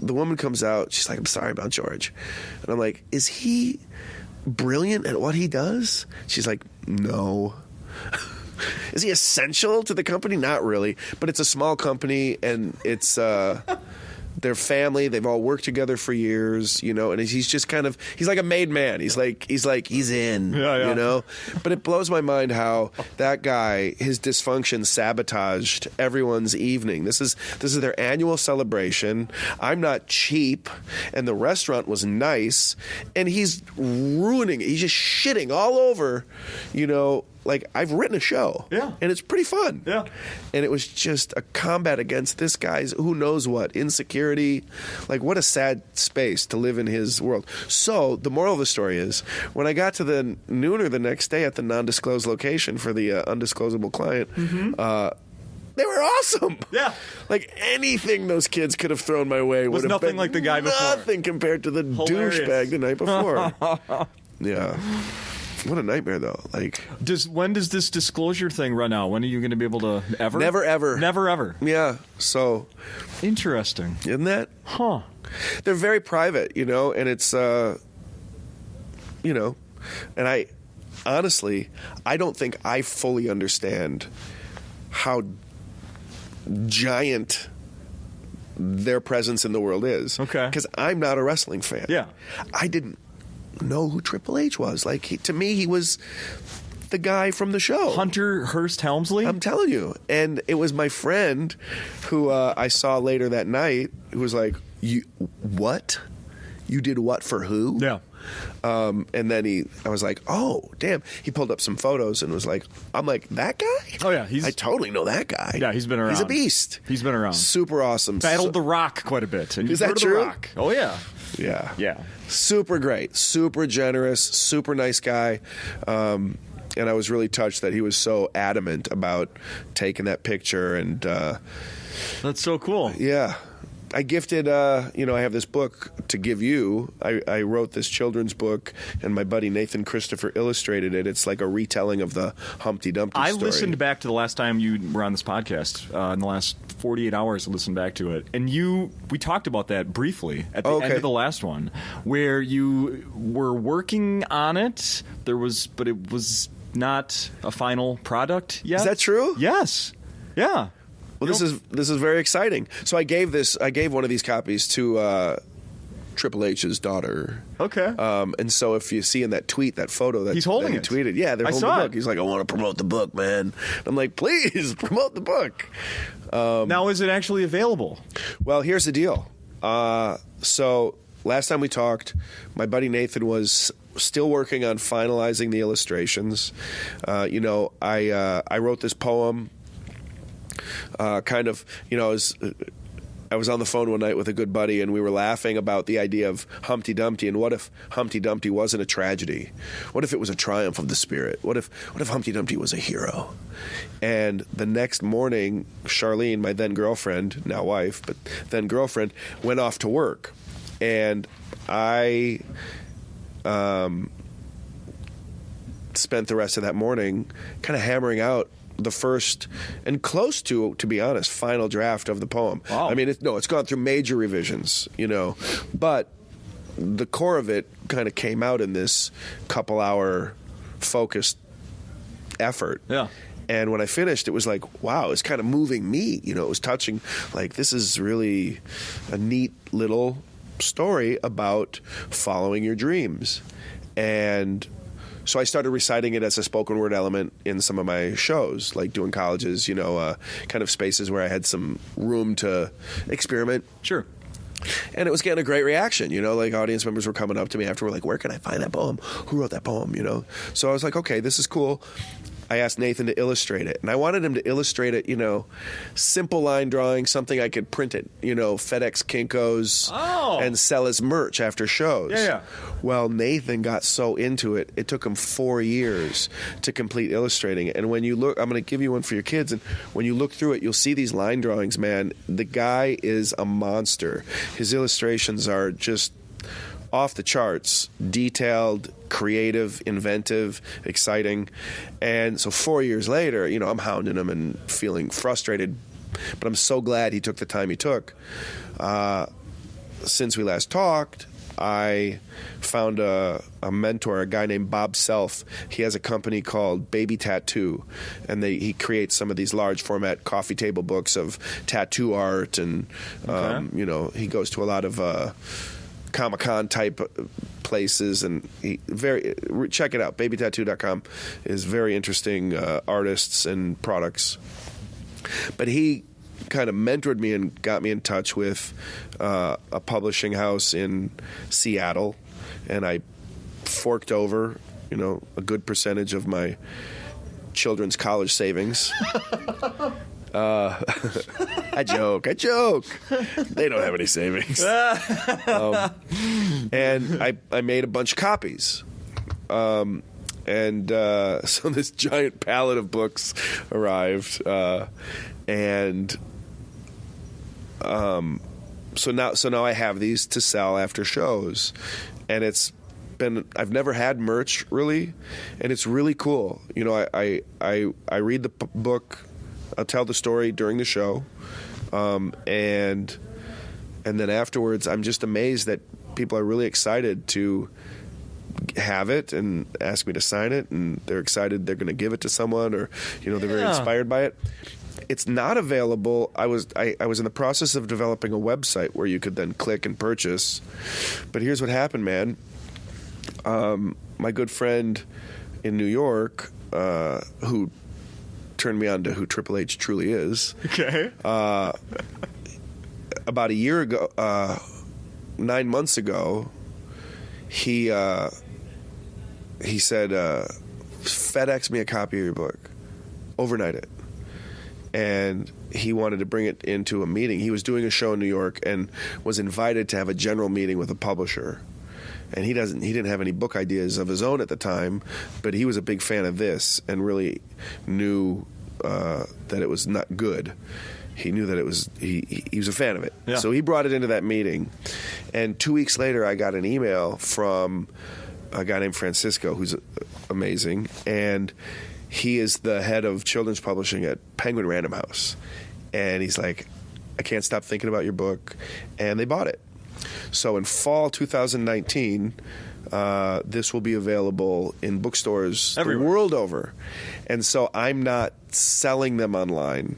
The woman comes out. She's like, I'm sorry about George. And I'm like, is he brilliant at what he does? She's like, no. Is he essential to the company? Not really. But it's a small company, and it's their family. They've all worked together for years, and he's just he's like a made man. He's in, But it blows my mind how that guy, his dysfunction sabotaged everyone's evening. This is their annual celebration. I'm not cheap, and the restaurant was nice, and he's ruining it. He's just shitting all over, I've written a show. Yeah. And it's pretty fun. Yeah. And it was just a combat against this guy's who knows what, insecurity. What a sad space to live in his world. So the moral of the story is, when I got to the nooner the next day at the non-disclosed location for the undisclosable client, they were awesome. Yeah. Anything those kids could have thrown my way was would have nothing been like the guy before. Nothing compared to the douchebag the night before. Yeah. What a nightmare, though. When does this disclosure thing run out? When are you going to be able to ever? Never, ever. Never, ever. Yeah. So. Interesting. Isn't that? Huh. They're very private, and it's, and I, honestly, I don't think I fully understand how giant their presence in the world is. Okay. Because I'm not a wrestling fan. Yeah. I didn't know who Triple H was. To me, he was the guy from the show. Hunter Hearst Helmsley? I'm telling you. And it was my friend who I saw later that night who was like, what? You did what for who? Yeah. And then I was like, oh, damn. He pulled up some photos and was like, I'm like, that guy? Oh, yeah. I totally know that guy. Yeah, he's been around. He's a beast. He's been around. Super awesome. Battled The Rock quite a bit. And Is that heard of true? The Rock. Oh, yeah. Yeah. Yeah. Super great. Super generous. Super nice guy. And I was really touched that he was so adamant about taking that picture. And that's so cool. Yeah. I gifted, I have this book to give you. I wrote this children's book, and my buddy Nathan Christopher illustrated it. It's like a retelling of the Humpty Dumpty story. I listened back to the last time you were on this podcast. In the last 48 hours, I listened back to it. And we talked about that briefly at the end of the last one, where you were working on it. But it was not a final product yet. Is that true? Yes. Yeah. Well, this is very exciting. So I gave one of these copies to Triple H's daughter. Okay. And so if you see in that tweet, that photo that he's holding he tweeted, yeah, they're holding the book. He's like, I want to promote the book, man. I'm like, please promote the book. Now, is it actually available? Well, here's the deal. So last time we talked, my buddy Nathan was still working on finalizing the illustrations. I wrote this poem. I was on the phone one night with a good buddy, and we were laughing about the idea of Humpty Dumpty, and what if Humpty Dumpty wasn't a tragedy? What if it was a triumph of the spirit? What if Humpty Dumpty was a hero? And the next morning, Charlene, my then girlfriend, now wife, but then girlfriend, went off to work, and I spent the rest of that morning kind of hammering out the first and close to be honest, final draft of the poem. Wow. I mean, it's gone through major revisions, but the core of it kind of came out in this couple-hour focused effort. Yeah. And when I finished, it was like, wow, it's kind of moving me. It was touching. Like, this is really a neat little story about following your dreams. And so I started reciting it as a spoken word element in some of my shows, like doing colleges, kind of spaces where I had some room to experiment. Sure. And it was getting a great reaction, like audience members were coming up to me after, like, where can I find that poem? Who wrote that poem, So I was like, okay, this is cool. I asked Nathan to illustrate it, and I wanted him to illustrate it, simple line drawing, something I could print it, FedEx Kinko's, and sell as merch after shows. Yeah. Well, Nathan got so into it, it took him 4 years to complete illustrating it. And when you look, I'm going to give you one for your kids, and when you look through it, you'll see these line drawings, man. The guy is a monster. His illustrations are just off the charts, detailed, creative, inventive, exciting. And so 4 years later, I'm hounding him and feeling frustrated, but I'm so glad he took the time he took. Since we last talked, I found a mentor, a guy named Bob Self. He has a company called Baby Tattoo, and he creates some of these large format coffee table books of tattoo art, and he goes to a lot of Comic-Con type places, and check it out. BabyTattoo.com is very interesting artists and products. But he kind of mentored me and got me in touch with a publishing house in Seattle, and I forked over, a good percentage of my children's college savings. I joke. They don't have any savings. And I made a bunch of copies. So this giant pallet of books arrived. So now I have these to sell after shows. And I've never had merch really, and it's really cool. I read the book. I'll tell the story during the show, and then afterwards, I'm just amazed that people are really excited to have it and ask me to sign it, and they're excited they're going to give it to someone, or they're very inspired by it. It's not available. I was in the process of developing a website where you could then click and purchase, but here's what happened, man. My good friend in New York, who turned me on to who Triple H truly is. Okay. About a year ago, 9 months ago, he said, FedEx me a copy of your book, overnight it. And he wanted to bring it into a meeting. He was doing a show in New York and was invited to have a general meeting with a publisher. And he didn't have any book ideas of his own at the time, but he was a big fan of this and really knew that it was not good. He knew that it was he was a fan of it. Yeah. So he brought it into that meeting. And 2 weeks later, I got an email from a guy named Francisco, who's amazing, and he is the head of children's publishing at Penguin Random House. And he's like, I can't stop thinking about your book. And they bought it. So in fall 2019, this will be available in bookstores everywhere, the world over. And so I'm not selling them online.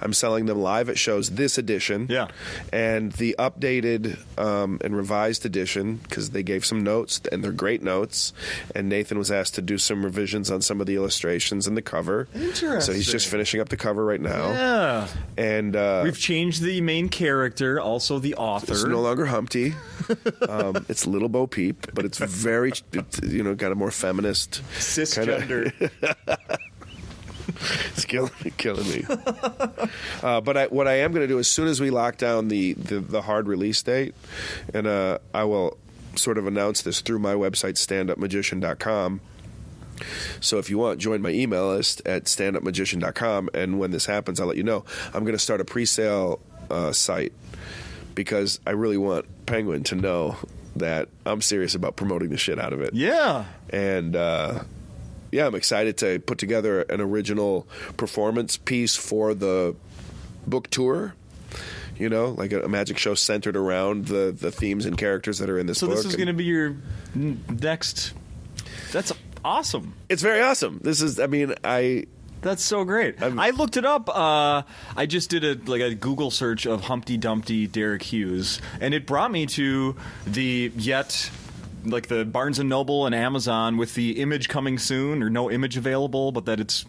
I'm selling them live at shows. This edition, and the updated and revised edition, because they gave some notes, and they're great notes. And Nathan was asked to do some revisions on some of the illustrations and the cover. Interesting. So he's just finishing up the cover right now. Yeah. And we've changed the main character, also the author. It's no longer Humpty. It's Little Bo Peep, but it's very, got a more feminist cisgender. It's killing me. But what I am going to do as soon as we lock down the hard release date, and I will sort of announce this through my website, standupmagician.com. So if you want, join my email list at standupmagician.com, and when this happens, I'll let you know. I'm going to start a pre-sale site because I really want Penguin to know that I'm serious about promoting the shit out of it. Yeah. And I'm excited to put together an original performance piece for the book tour. Like a magic show centered around the themes and characters that are in this book. So this is going to be your next... That's awesome. It's very awesome. This is, That's so great. I looked it up. I just did a Google search of Humpty Dumpty Derek Hughes, and it brought me to the Barnes & Noble and Amazon with the image coming soon, or no image available, but that it's...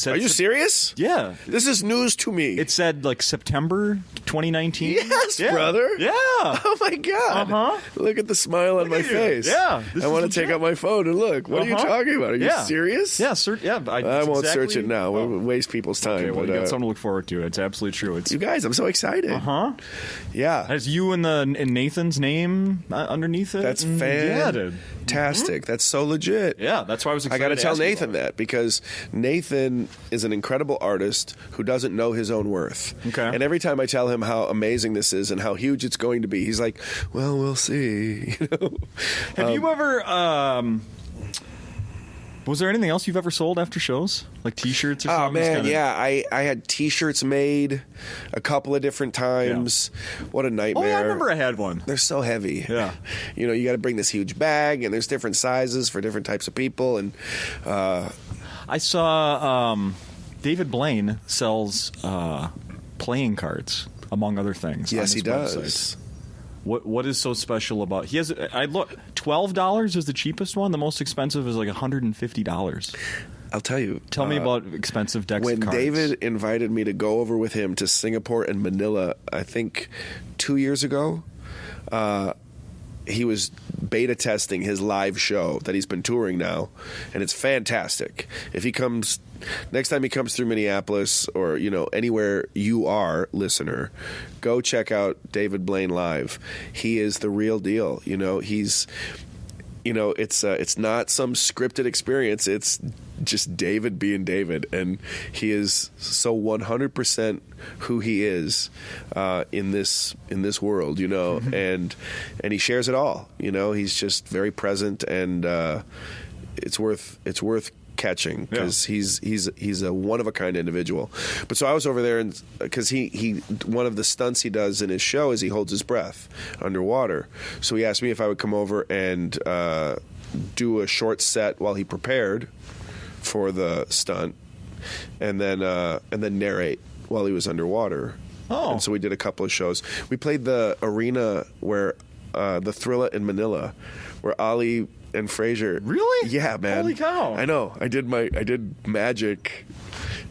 Are you serious? Yeah. This is news to me. It said September 2019. Yes, brother. Yeah. Oh my God. Uh-huh. Look at the smile on my face. Yeah. I want to take out my phone and look. What are you talking about? Are you serious? Yeah, I won't search it now. We'll waste people's time. Okay, well, you got something to look forward to. It's absolutely true. You guys, I'm so excited. Yeah. Has you and Nathan's name underneath it? That's fantastic. That's so legit. Yeah, that's why I was excited. I got to tell Nathan that, because Nathan is an incredible artist who doesn't know his own worth. Okay. And every time I tell him how amazing this is and how huge it's going to be, he's like, well, we'll see. Have you ever... was there anything else you've ever sold after shows? Like T-shirts or something? Oh, man, yeah. I had T-shirts made a couple of different times. Yeah. What a nightmare. Oh, yeah, I remember I had one. They're so heavy. Yeah. You got to bring this huge bag, and there's different sizes for different types of people. And I saw David Blaine sells playing cards, among other things. Yes, he does. Website. What is so special about? He has. I look. $12 is the cheapest one. The most expensive is like $150. I'll tell you. Tell me about expensive decks of cards. When David invited me to go over with him to Singapore and Manila, I think 2 years ago, he was beta testing his live show that he's been touring now, and it's fantastic. If he comes next time he comes through Minneapolis or anywhere you are, listener, go check out David Blaine live. He is the real deal. He's it's not some scripted experience. It's just David being David, and he is so 100% who he is in this world, and he shares it all. He's just very present, and it's worth catching, because he's a one of a kind individual. But so I was over there, and because he one of the stunts he does in his show is he holds his breath underwater. So he asked me if I would come over and do a short set while he prepared for the stunt, and then narrate while he was underwater. Oh. And so we did a couple of shows. We played the arena where the Thrilla in Manila, where Ali and Frazier. Really? Yeah, man. Holy cow. I know. I did magic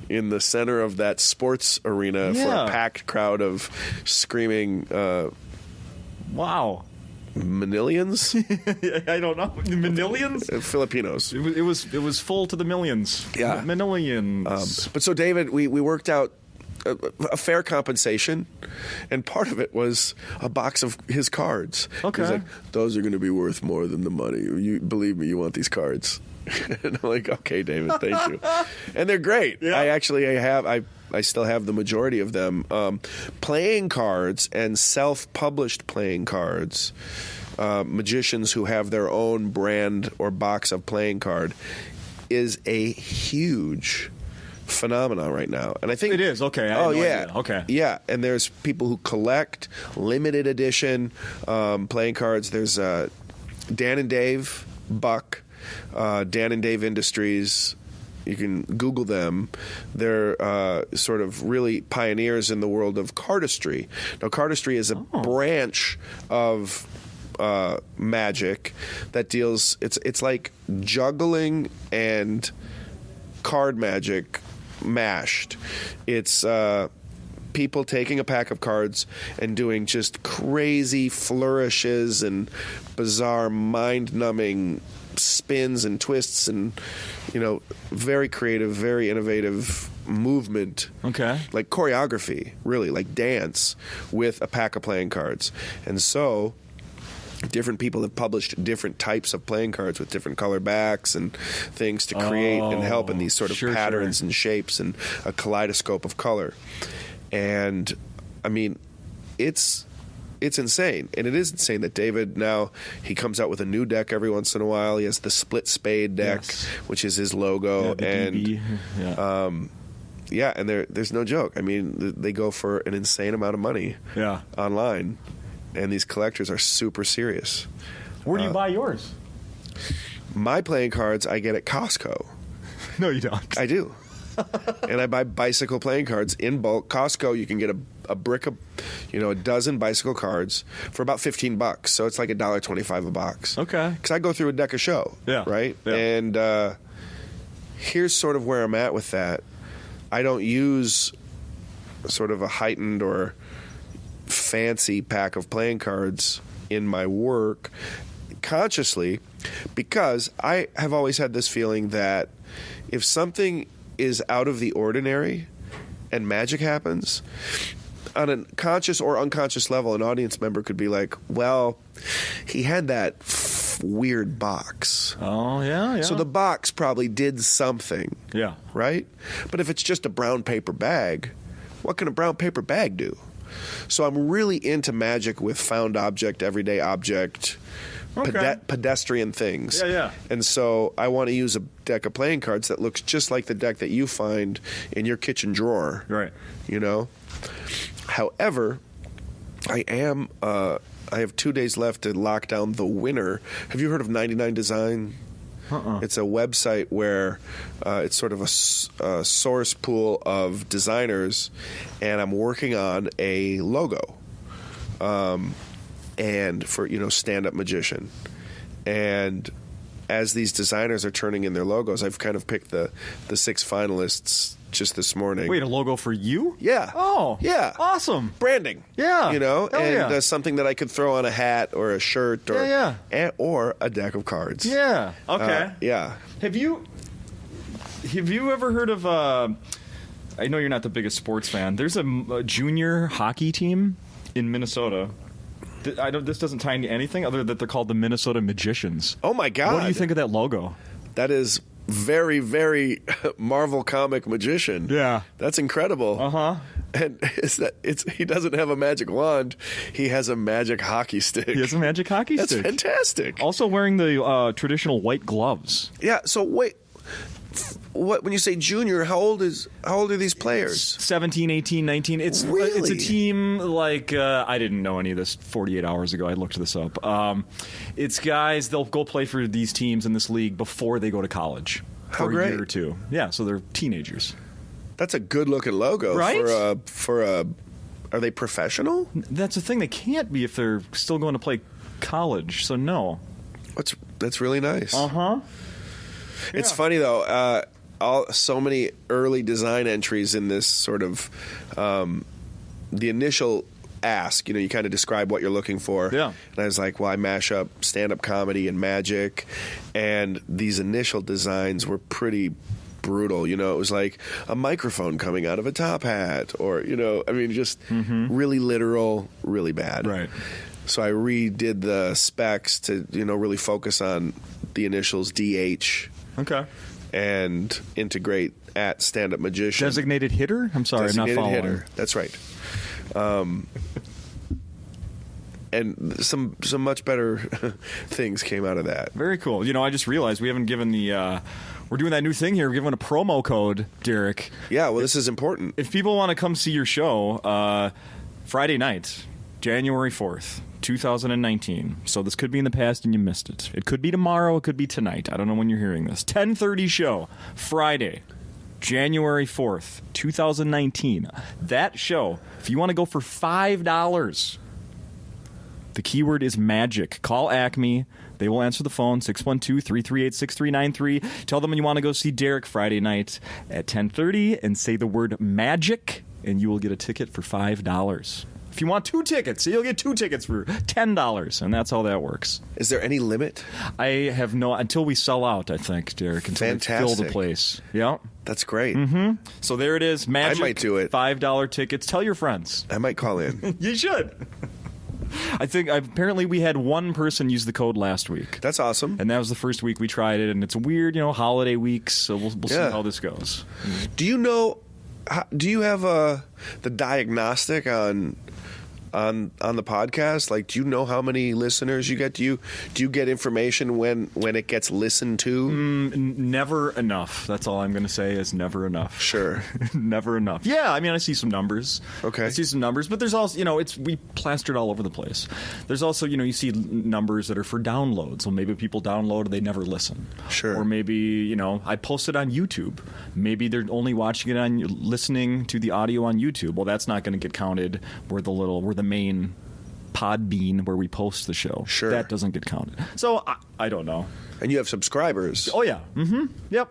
in the center of that sports arena for a packed crowd of screaming wow. Manilians? I don't know. Manilians? Filipinos. It was full to the millions. Yeah. Manilians. But so David, we worked out a fair compensation, and part of it was a box of his cards. Okay. He's like, those are going to be worth more than the money. You believe me, you want these cards. And I'm like, okay, David, thank you. And they're great. Yeah. I still have the majority of them. Playing cards and self-published playing cards, magicians who have their own brand or box of playing card, is a huge phenomenon right now. And I think it is. Okay. Yeah. Okay. Yeah. And there's people who collect limited edition playing cards. There's Dan and Dave Buck, Dan and Dave Industries, You can Google them. They're sort of really pioneers in the world of cardistry. Now, cardistry is a branch of magic that deals. It's like juggling and card magic mashed. It's people taking a pack of cards and doing just crazy flourishes and bizarre, mind-numbing spins and twists and, very creative, very innovative movement. Okay. Like choreography, really, like dance with a pack of playing cards. And so different people have published different types of playing cards with different color backs and things to create and help in these sort of patterns and shapes and a kaleidoscope of color. And I mean, it's insane. And it is insane that David now, he comes out with a new deck every once in a while. He has the split spade deck, which is his logo. Yeah, and and there's no joke. I mean, they go for an insane amount of money online. And these collectors are super serious. Where do you buy yours? My playing cards I get at Costco. No, you don't. I do. And I buy bicycle playing cards in bulk. Costco, you can get a brick of, a dozen bicycle cards for about $15. So it's like $1.25 a box. Okay. Because I go through a deck a show. Yeah. Right? Yeah. And here's sort of where I'm at with that. I don't use sort of a heightened or fancy pack of playing cards in my work consciously, because I have always had this feeling that if something is out of the ordinary and magic happens, on a conscious or unconscious level, an audience member could be like, well, he had that weird box. Oh, yeah. So the box probably did something. Yeah. Right? But if it's just a brown paper bag, what can a brown paper bag do? So I'm really into magic with found object, everyday object, pedestrian things. Yeah. And so I want to use a deck of playing cards that looks just like the deck that you find in your kitchen drawer. Right. However, I have 2 days left to lock down the winner. Have you heard of 99 Design? It's a website where it's sort of a source pool of designers, and I'm working on a logo, and for stand-up magician. And as these designers are turning in their logos, I've kind of picked the 6 finalists just this morning. Wait, a logo for you? Yeah. Oh. Yeah. Awesome. Branding. Yeah. Something that I could throw on a hat or a shirt or or a deck of cards. Yeah. Okay. Yeah. Have you ever heard of I know you're not the biggest sports fan. There's a junior hockey team in Minnesota. This doesn't tie into anything other than that they're called the Minnesota Magicians. Oh my God. What do you think of that logo? That is very, very Marvel comic magician. Yeah. That's incredible. Uh-huh. And he doesn't have a magic wand. He has a magic hockey stick. He has a magic hockey stick. That's fantastic. Also wearing the traditional white gloves. Yeah, so wait. When you say junior, how old are these players? 17, 18, 19. It's a team like I didn't know any of this 48 hours ago. I looked this up. It's guys, they'll go play for these teams in this league before they go to college for a year or two. Yeah, so they're teenagers. That's a good-looking logo, right? Are they professional? That's the thing. They can't be if they're still going to play college. So no. That's really nice. Uh-huh. It's funny though. So many early design entries in this sort of the initial ask. You kind of describe what you're looking for. Yeah. And I was like, well, I mash up stand-up comedy and magic, and these initial designs were pretty brutal. It was like a microphone coming out of a top hat, or just really literal, really bad. Right. So I redid the specs to really focus on the initials DH. Okay. And integrate at stand-up magician. Designated hitter? I'm sorry, I'm not following. Hitter. That's right. And some much better things came out of that. Very cool. I just realized we haven't given we're doing that new thing here. We're giving a promo code, Derek. Yeah, well, this is important. If people want to come see your show, Friday night, January 4th, 2019. So this could be in the past and you missed it. It could be tomorrow. It could be tonight. I don't know when you're hearing this. 10:30 show, Friday, January 4th, 2019. That show, if you want to go for $5, the keyword is magic. Call Acme. They will answer the phone, 612-338-6393. Tell them you want to go see Derek Friday night at 10:30 and say the word magic, and you will get a ticket for $5. If you want 2 tickets, you'll get 2 tickets for $10, and that's how that works. Is there any limit? I have no... Until we sell out, I think, Derek. Until Fantastic. we fill the place. Yeah. That's great. Mm-hmm. So there it is. Magic. I might do it. $5 tickets. Tell your friends. I might call in. You should. I think apparently we had one person use the code last week. That's awesome. And that was the first week we tried it, and it's a weird, holiday weeks, so we'll see how this goes. Do you know? Do you have the diagnostic on the podcast? Like, do you know how many listeners you get? Do you get information when it gets listened to? Never enough. That's all I'm going to say is never enough. Sure. Never enough. Yeah, I mean, I see some numbers. Okay. I see some numbers, but there's also, we plastered all over the place. There's also, you see numbers that are for downloads. Well, maybe people download, they never listen. Sure. Or maybe, I posted on YouTube. Maybe they're only watching it listening to the audio on YouTube. Well, that's not going to get counted where the main Podbean where we post the show. Sure. That doesn't get counted. So I don't know. And you have subscribers. Oh, yeah. Mm-hmm. Yep.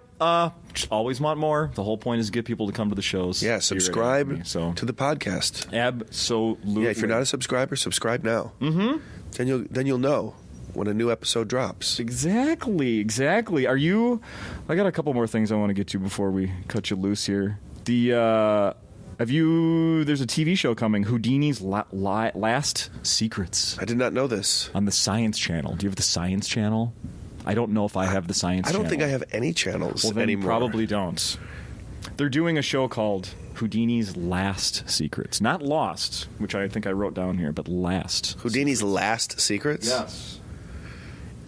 Just always want more. The whole point is to get people to come to the shows. Yeah, subscribe to the podcast. Absolutely. Yeah, if you're not a subscriber, subscribe now. Mm-hmm. Then you'll know when a new episode drops. Exactly. I got a couple more things I want to get to before we cut you loose here. There's a TV show coming, Houdini's Last Secrets. I did not know this. On the Science Channel. Do you have the Science Channel? I don't know if I have the Science Channel. I don't think I have any channels then anymore. Probably don't. They're doing a show called Houdini's Last Secrets. Not Lost, which I think I wrote down here, but Last. Houdini's Last Secrets? Yes.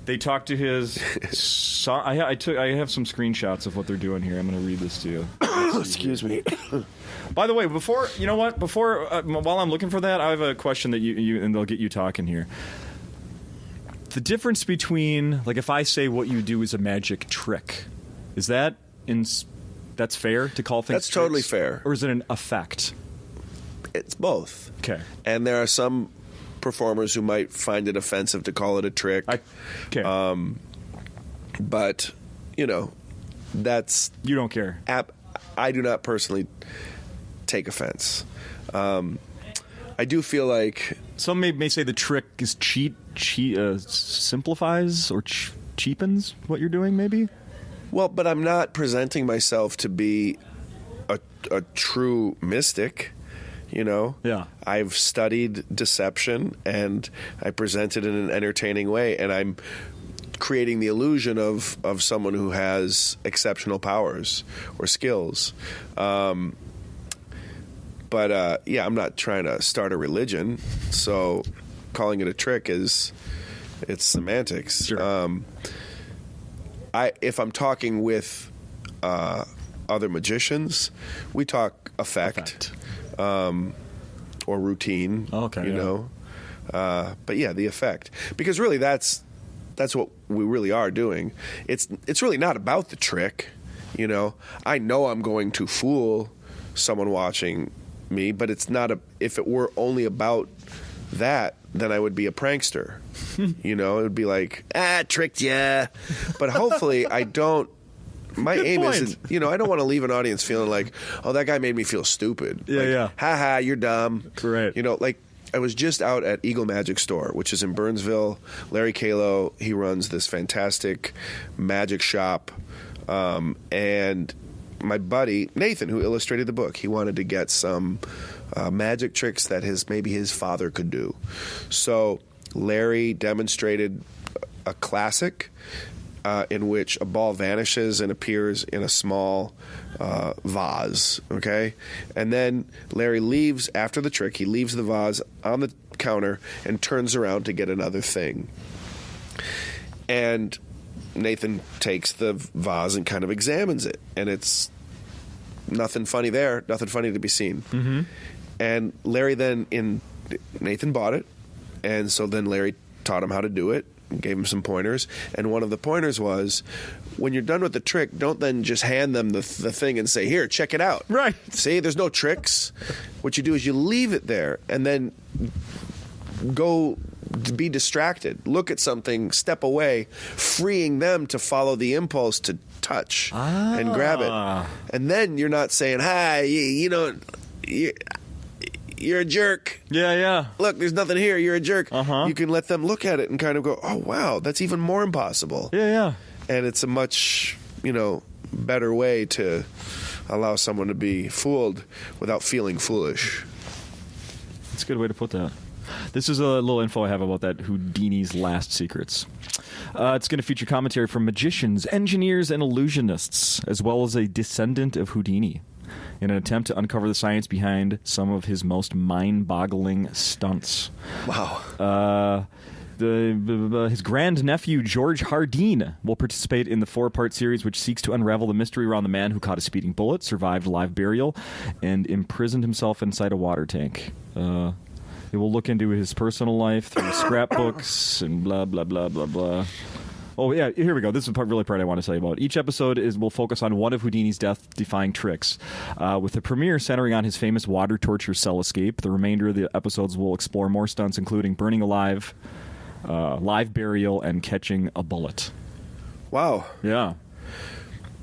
They talked to his son. I have some screenshots of what they're doing here. I'm going to read this to you. Excuse me. By the way, while I'm looking for that, I have a question that you and they'll get you talking here. The difference between, if I say what you do is a magic trick, is that's fair to call things That's totally tricks? fair. Or is it an effect? It's both. Okay. And there are some performers who might find it offensive to call it a trick. Okay. But, that's... You don't care. I do not personally take offense. I do feel like... Some may say the trick is simplifies or cheapens what you're doing, maybe? Well, but I'm not presenting myself to be a true mystic, Yeah. I've studied deception, and I present it in an entertaining way, and I'm creating the illusion of someone who has exceptional powers or skills. But I'm not trying to start a religion, so calling it a trick it's semantics. Sure. If I'm talking with other magicians, we talk effect. Or routine. Okay. But yeah, the effect, because really that's what we really are doing. It's really not about the trick. I know I'm going to fool someone watching me, but it's not if it were only about that, then I would be a prankster. It would be like, tricked ya. But hopefully I don't. My aim is, I don't want to leave an audience feeling like, oh, that guy made me feel stupid. Yeah. Ha ha, you're dumb. Correct. I was just out at Eagle Magic Store, which is in Burnsville. Larry Kalo, he runs this fantastic magic shop. And my buddy, Nathan, who illustrated the book, he wanted to get some magic tricks that maybe his father could do. So Larry demonstrated a classic in which a ball vanishes and appears in a small vase, okay? And then Larry leaves after the trick. He leaves the vase on the counter and turns around to get another thing. And Nathan takes the vase and kind of examines it, and it's nothing funny there, nothing funny to be seen. Mm-hmm. And Larry then, in Nathan bought it, and so then Larry taught him how to do it, gave him some pointers, and one of the pointers was, when you're done with the trick, don't then just hand them the thing and say, here, check it out. Right. See, there's no tricks. What you do is you leave it there and then go to be distracted, look at something, step away, freeing them to follow the impulse to touch and grab it. And then you're not saying, hi, you're a jerk. Yeah. Look, there's nothing here. You're a jerk. Uh-huh. You can let them look at it and kind of go, oh, wow, that's even more impossible. Yeah. And it's a much, better way to allow someone to be fooled without feeling foolish. That's a good way to put that. This is a little info I have about that Houdini's Last Secrets. It's going to feature commentary from magicians, engineers, and illusionists, as well as a descendant of Houdini, in an attempt to uncover the science behind some of his most mind-boggling stunts. Wow. His grandnephew, George Hardeen, will participate in the 4-part series, which seeks to unravel the mystery around the man who caught a speeding bullet, survived live burial, and imprisoned himself inside a water tank. It will look into his personal life through scrapbooks and blah, blah, blah, blah, blah. Oh, yeah, here we go. This is the part I want to tell you about. Each episode will focus on one of Houdini's death-defying tricks, with the premiere centering on his famous water torture cell escape. The remainder of the episodes will explore more stunts, including burning alive, live burial, and catching a bullet. Wow. Yeah.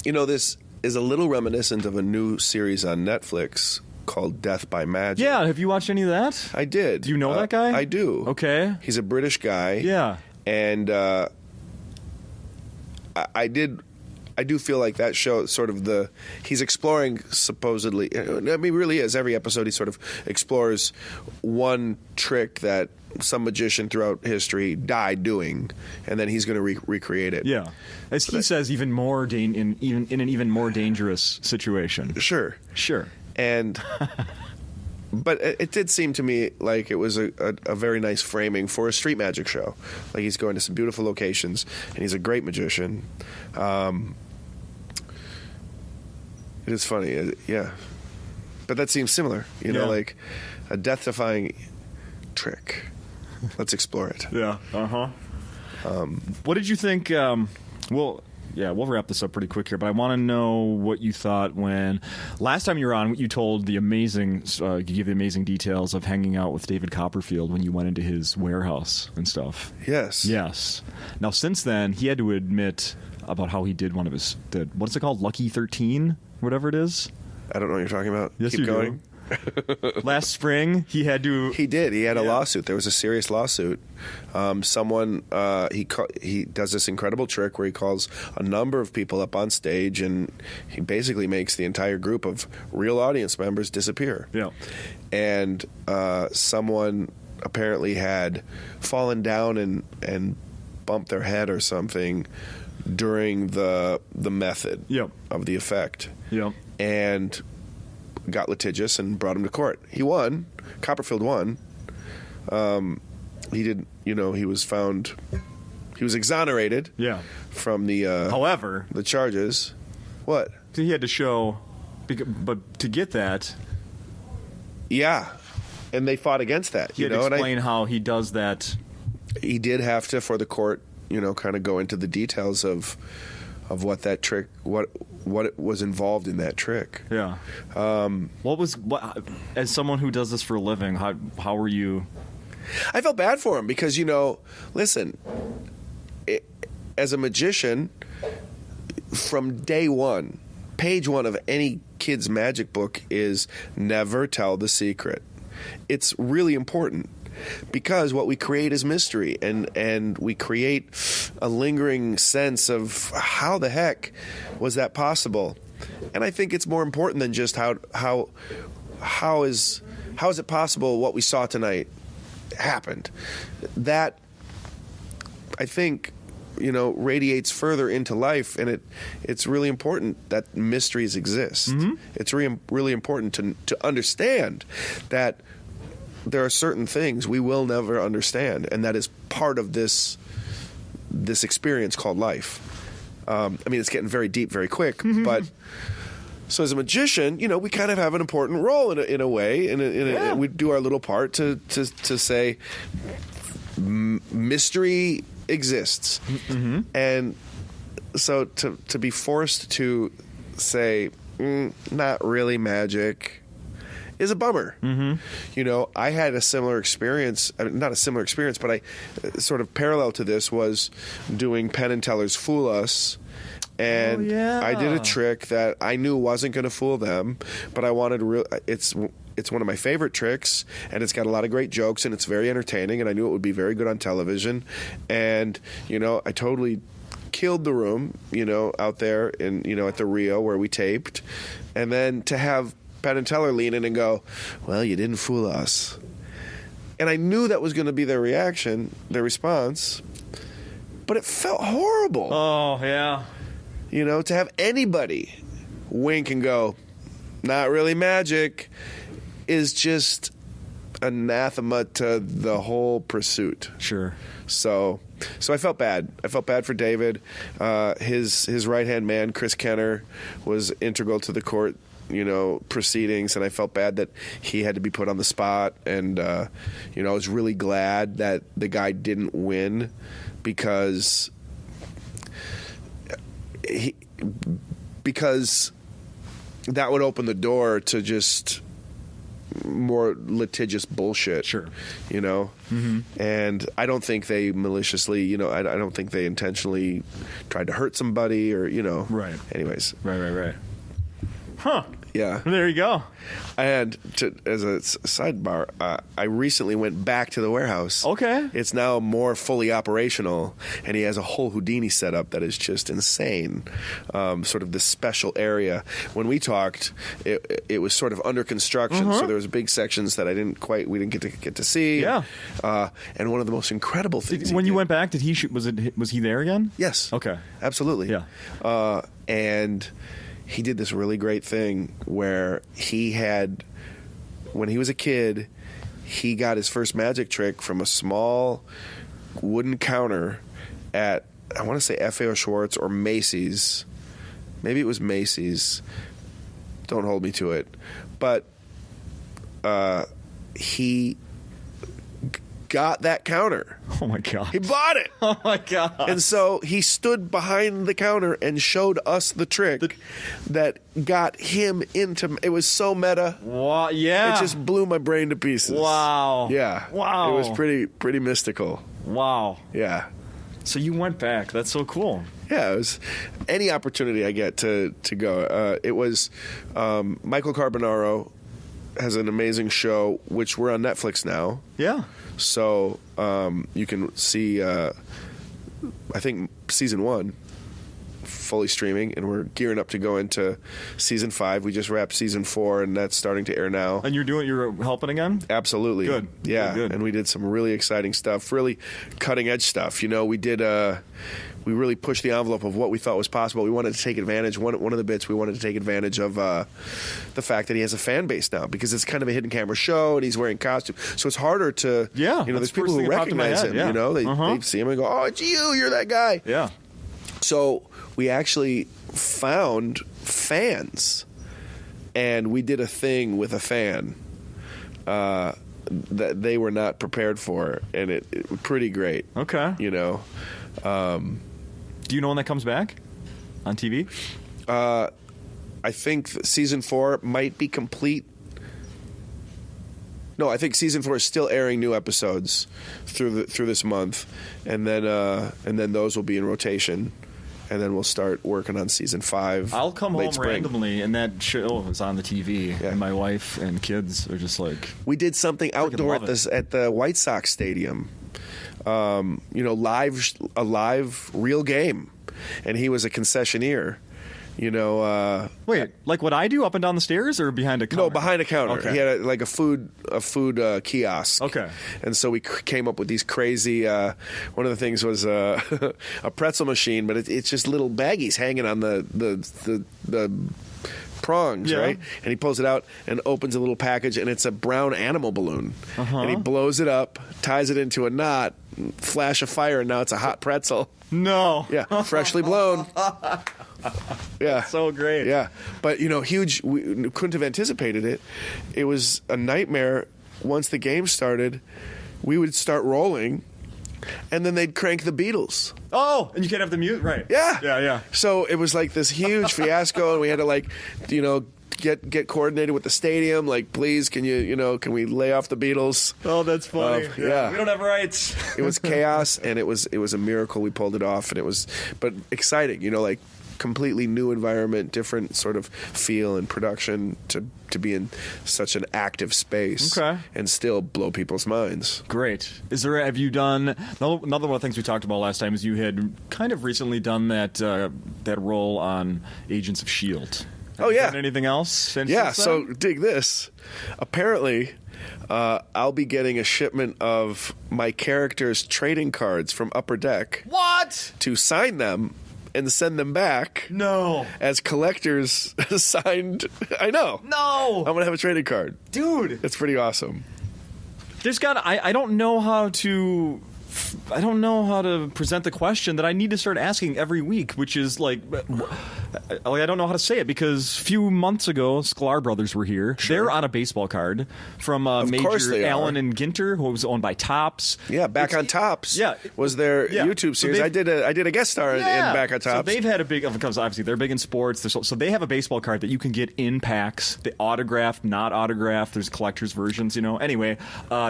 This is a little reminiscent of a new series on Netflix called Death by Magic. Yeah, have you watched any of that? I did. Do you know that guy? I do. Okay. He's a British guy. Yeah. And I do feel like that show sort of he's exploring supposedly, really is. Every episode he sort of explores one trick that some magician throughout history died doing, and then he's going to recreate it. Yeah. As he says, in an even more dangerous situation. Sure. And but it did seem to me like it was a very nice framing for a street magic show. Like, he's going to some beautiful locations, and he's a great magician. It is funny, yeah. But that seems similar, like a death-defying trick. Let's explore it. Yeah. What did you think? We'll wrap this up pretty quick here, but I want to know what you thought when last time you were on. You told you gave the amazing details of hanging out with David Copperfield when you went into his warehouse and stuff. Yes. Now, since then, he had to admit about how he did one of his what's it called, Lucky 13, whatever it is. I don't know what you're talking about. Yes, Keep going. Last spring, he had to. He did. He had a lawsuit. There was a serious lawsuit. Someone he does this incredible trick where he calls a number of people up on stage, and he basically makes the entire group of real audience members disappear. Yeah. And someone apparently had fallen down and bumped their head or something during the method of the effect. Yep. And got litigious and brought him to court. He won. Copperfield won. He did. He was found. He was exonerated. Yeah. From the. However, the charges. What? He had to show, but to get that. Yeah, and they fought against that. He had to explain how he does that. He did have to, for the court, kind of go into the details of what that trick, what was involved in that trick. Yeah. What as someone who does this for a living, how were you? I felt bad for him because, listen, as a magician, from day one, page one of any kid's magic book is never tell the secret. It's really important. Because what we create is mystery, and we create a lingering sense of how the heck was that possible. And I think it's more important than just how is it possible what we saw tonight happened. That, I think, radiates further into life, and it's really important that mysteries exist. Mm-hmm. It's really important to understand that there are certain things we will never understand, and that is part of this experience called life. It's getting very deep very quick, but So as a magician, we kind of have an important role in a way. We do our little part to say mystery exists. Mm-hmm. And so to be forced to say, not really magic, is a bummer. Mm-hmm. I had a similar experience, not a similar experience, but I sort of parallel to this was doing Penn and Teller's Fool Us. And I did a trick that I knew wasn't going to fool them, but I wanted it's one of my favorite tricks, and it's got a lot of great jokes, and it's very entertaining, and I knew it would be very good on television. And, I totally killed the room, out there in, at the Rio where we taped. And then to have Penn and Teller lean in and go, well, you didn't fool us. And I knew that was going to be their reaction, their response, but it felt horrible. Oh, yeah. To have anybody wink and go, not really magic, is just anathema to the whole pursuit. Sure. So I felt bad. I felt bad for David. His right-hand man, Chris Kenner, was integral to the court proceedings, and I felt bad that he had to be put on the spot. And I was really glad that the guy didn't win, because that would open the door to just more litigious bullshit. Sure. Mm-hmm. And I don't think they maliciously, I don't think they intentionally tried to hurt somebody or, Right. Anyways. Right. Huh. Yeah. There you go. And as a sidebar, I recently went back to the warehouse. Okay. It's now more fully operational, and he has a whole Houdini setup that is just insane. Sort of this special area. When we talked, it was sort of under construction, so there was big sections that we didn't get to see. Yeah. And one of the most incredible things. When you went back, did he shoot? Was he there again? Yes. Okay. Absolutely. Yeah. And he did this really great thing where when he was a kid, he got his first magic trick from a small wooden counter at, I want to say F.A.O. Schwartz or Macy's. Maybe it was Macy's. Don't hold me to it. But he got that counter. Oh, my God. He bought it. Oh, my God. And so he stood behind the counter and showed us the trick that got him into... It was so meta. Wow, yeah. It just blew my brain to pieces. Wow. Yeah. Wow. It was pretty mystical. Wow. Yeah. So you went back. That's so cool. Yeah, it was any opportunity I get to go. It was Michael Carbonaro has an amazing show, which we're on Netflix now. Yeah. So you can see, I think, season 1 fully streaming, and we're gearing up to go into season 5. We just wrapped season 4, and that's starting to air now. And you're helping again? Absolutely. Good. Yeah. Good. And we did some really exciting stuff, really cutting edge stuff. We really pushed the envelope of what we thought was possible. We wanted to take advantage. One of the bits we wanted to take advantage of the fact that he has a fan base now, because it's kind of a hidden camera show and he's wearing costume, so it's harder to. Yeah, there's people who recognize him. Yeah. They see him and go, "Oh, it's you! You're that guy." Yeah. So we actually found fans, and we did a thing with a fan that they were not prepared for, and it was pretty great. Okay. Do you know when that comes back on TV? I think season 4 might be complete. No, I think season 4 is still airing new episodes through this month, and then those will be in rotation, and then we'll start working on season 5. I'll come home spring. randomly, and that show is on the TV, and my wife and kids are just like. We did something outdoor at the White Sox stadium. A live real game, and he was a concessionaire. Wait, like what I do, up and down the stairs, or behind a counter? No, behind a counter. Okay. He had a food kiosk. Okay. And so we came up with these crazy. One of the things was a pretzel machine, but it's just little baggies hanging on the prongs, right? And he pulls it out and opens a little package, and it's a brown animal balloon. And he blows it up, ties it into a knot, flash of fire, and now it's a hot pretzel. No. Yeah, freshly blown. Yeah. So great. Yeah. But, Hughes, we couldn't have anticipated it. It was a nightmare. Once the game started, we would start rolling, and then they'd crank the Beatles. Oh, and you can't have the mute? Right. Yeah. Yeah. So it was like this huge fiasco, and we had to, get coordinated with the stadium. Like, please, can we lay off the Beatles? Oh, that's funny. Yeah. We don't have rights. It was chaos, and it was a miracle we pulled it off, and it was, but exciting, completely new environment, different sort of feel and production to be in such an active space and still blow people's minds. Great. Have you done, another one of the things we talked about last time is you had kind of recently done that role on Agents of S.H.I.E.L.D. Have you done anything else since then? So dig this. Apparently, I'll be getting a shipment of my character's trading cards from Upper Deck. What? To sign them and send them back. No. As collectors signed. I know. No. I'm going to have a trading card. Dude. It's pretty awesome. I don't know how to present the question that I need to start asking every week, which is I don't know how to say it, because a few months ago, Sklar Brothers were here. Sure. They're on a baseball card from Major Allen and Ginter, who was owned by Topps. Yeah, Back on Topps. Yeah, was their YouTube series. I did a guest star in Back on Topps. So they've had because obviously they're big in sports. So they have a baseball card that you can get in packs. The autographed, not autographed. There's collector's versions. Anyway,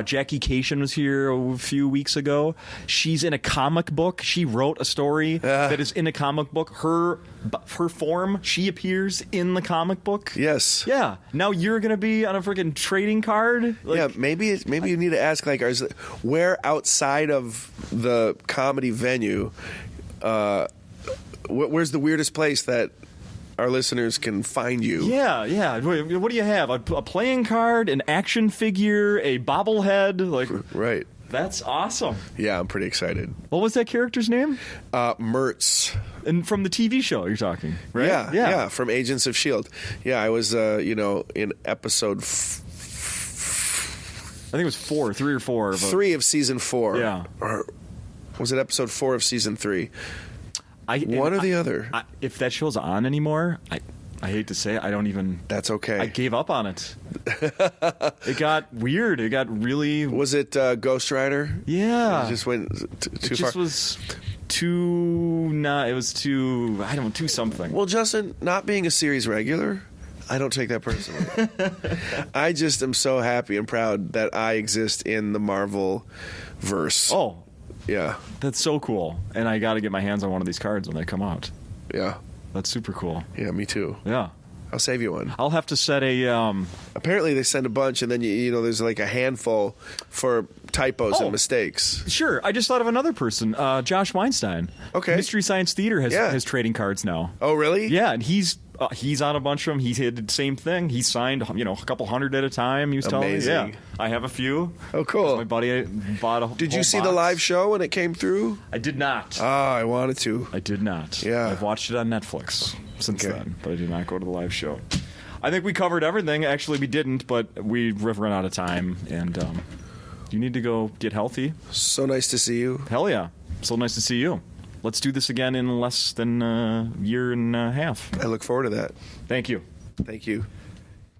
Jackie Cation was here a few weeks ago. She's in a comic book. She wrote a story that is in a comic book. Her form, she appears in the comic book. Yes. Yeah. Now you're going to be on a freaking trading card? Maybe you need to ask, where outside of the comedy venue, where's the weirdest place that our listeners can find you? Yeah. What do you have? A playing card, an action figure, a bobblehead? Right. That's awesome. Yeah, I'm pretty excited. What was that character's name? Mertz. And from the TV show you're talking, right? Yeah, from Agents of S.H.I.E.L.D. Yeah, I was, in episode... I think it was 3 or 4. 3 of season 4. Yeah. Or was it episode 4 of season 3? One or the other. If that show's on anymore, I hate to say it, I don't even... That's okay. I gave up on it. It got weird. It got really... Was it Ghost Rider? Yeah. It just went too far? It was too... it was too... I don't know, too something. Well, Justin, not being a series regular, I don't take that personally. I just am so happy and proud that I exist in the Marvel verse. Oh. Yeah. That's so cool. And I got to get my hands on one of these cards when they come out. Yeah. That's super cool. Yeah, me too. Yeah. I'll save you one. I'll have to set a... Apparently they send a bunch, and then, there's a handful for typos and mistakes. Sure. I just thought of another person, Josh Weinstein. Okay. Mystery Science Theater has trading cards now. Oh, really? Yeah, and he's on a bunch of them. He did the same thing. He signed, a couple hundred at a time. He was telling me. Yeah, I have a few. Oh, cool. My buddy bought a whole Did you see box. the live show when it came through? I did not. Oh, I wanted to. I did not. Yeah. I've watched it on Netflix since then, but I did not go to the live show. I think we covered everything. Actually, we didn't, but we've run out of time, and you need to go get healthy. So nice to see you. Hell yeah. So nice to see you. Let's do this again in less than a year and a half. I look forward to that. Thank you. Thank you.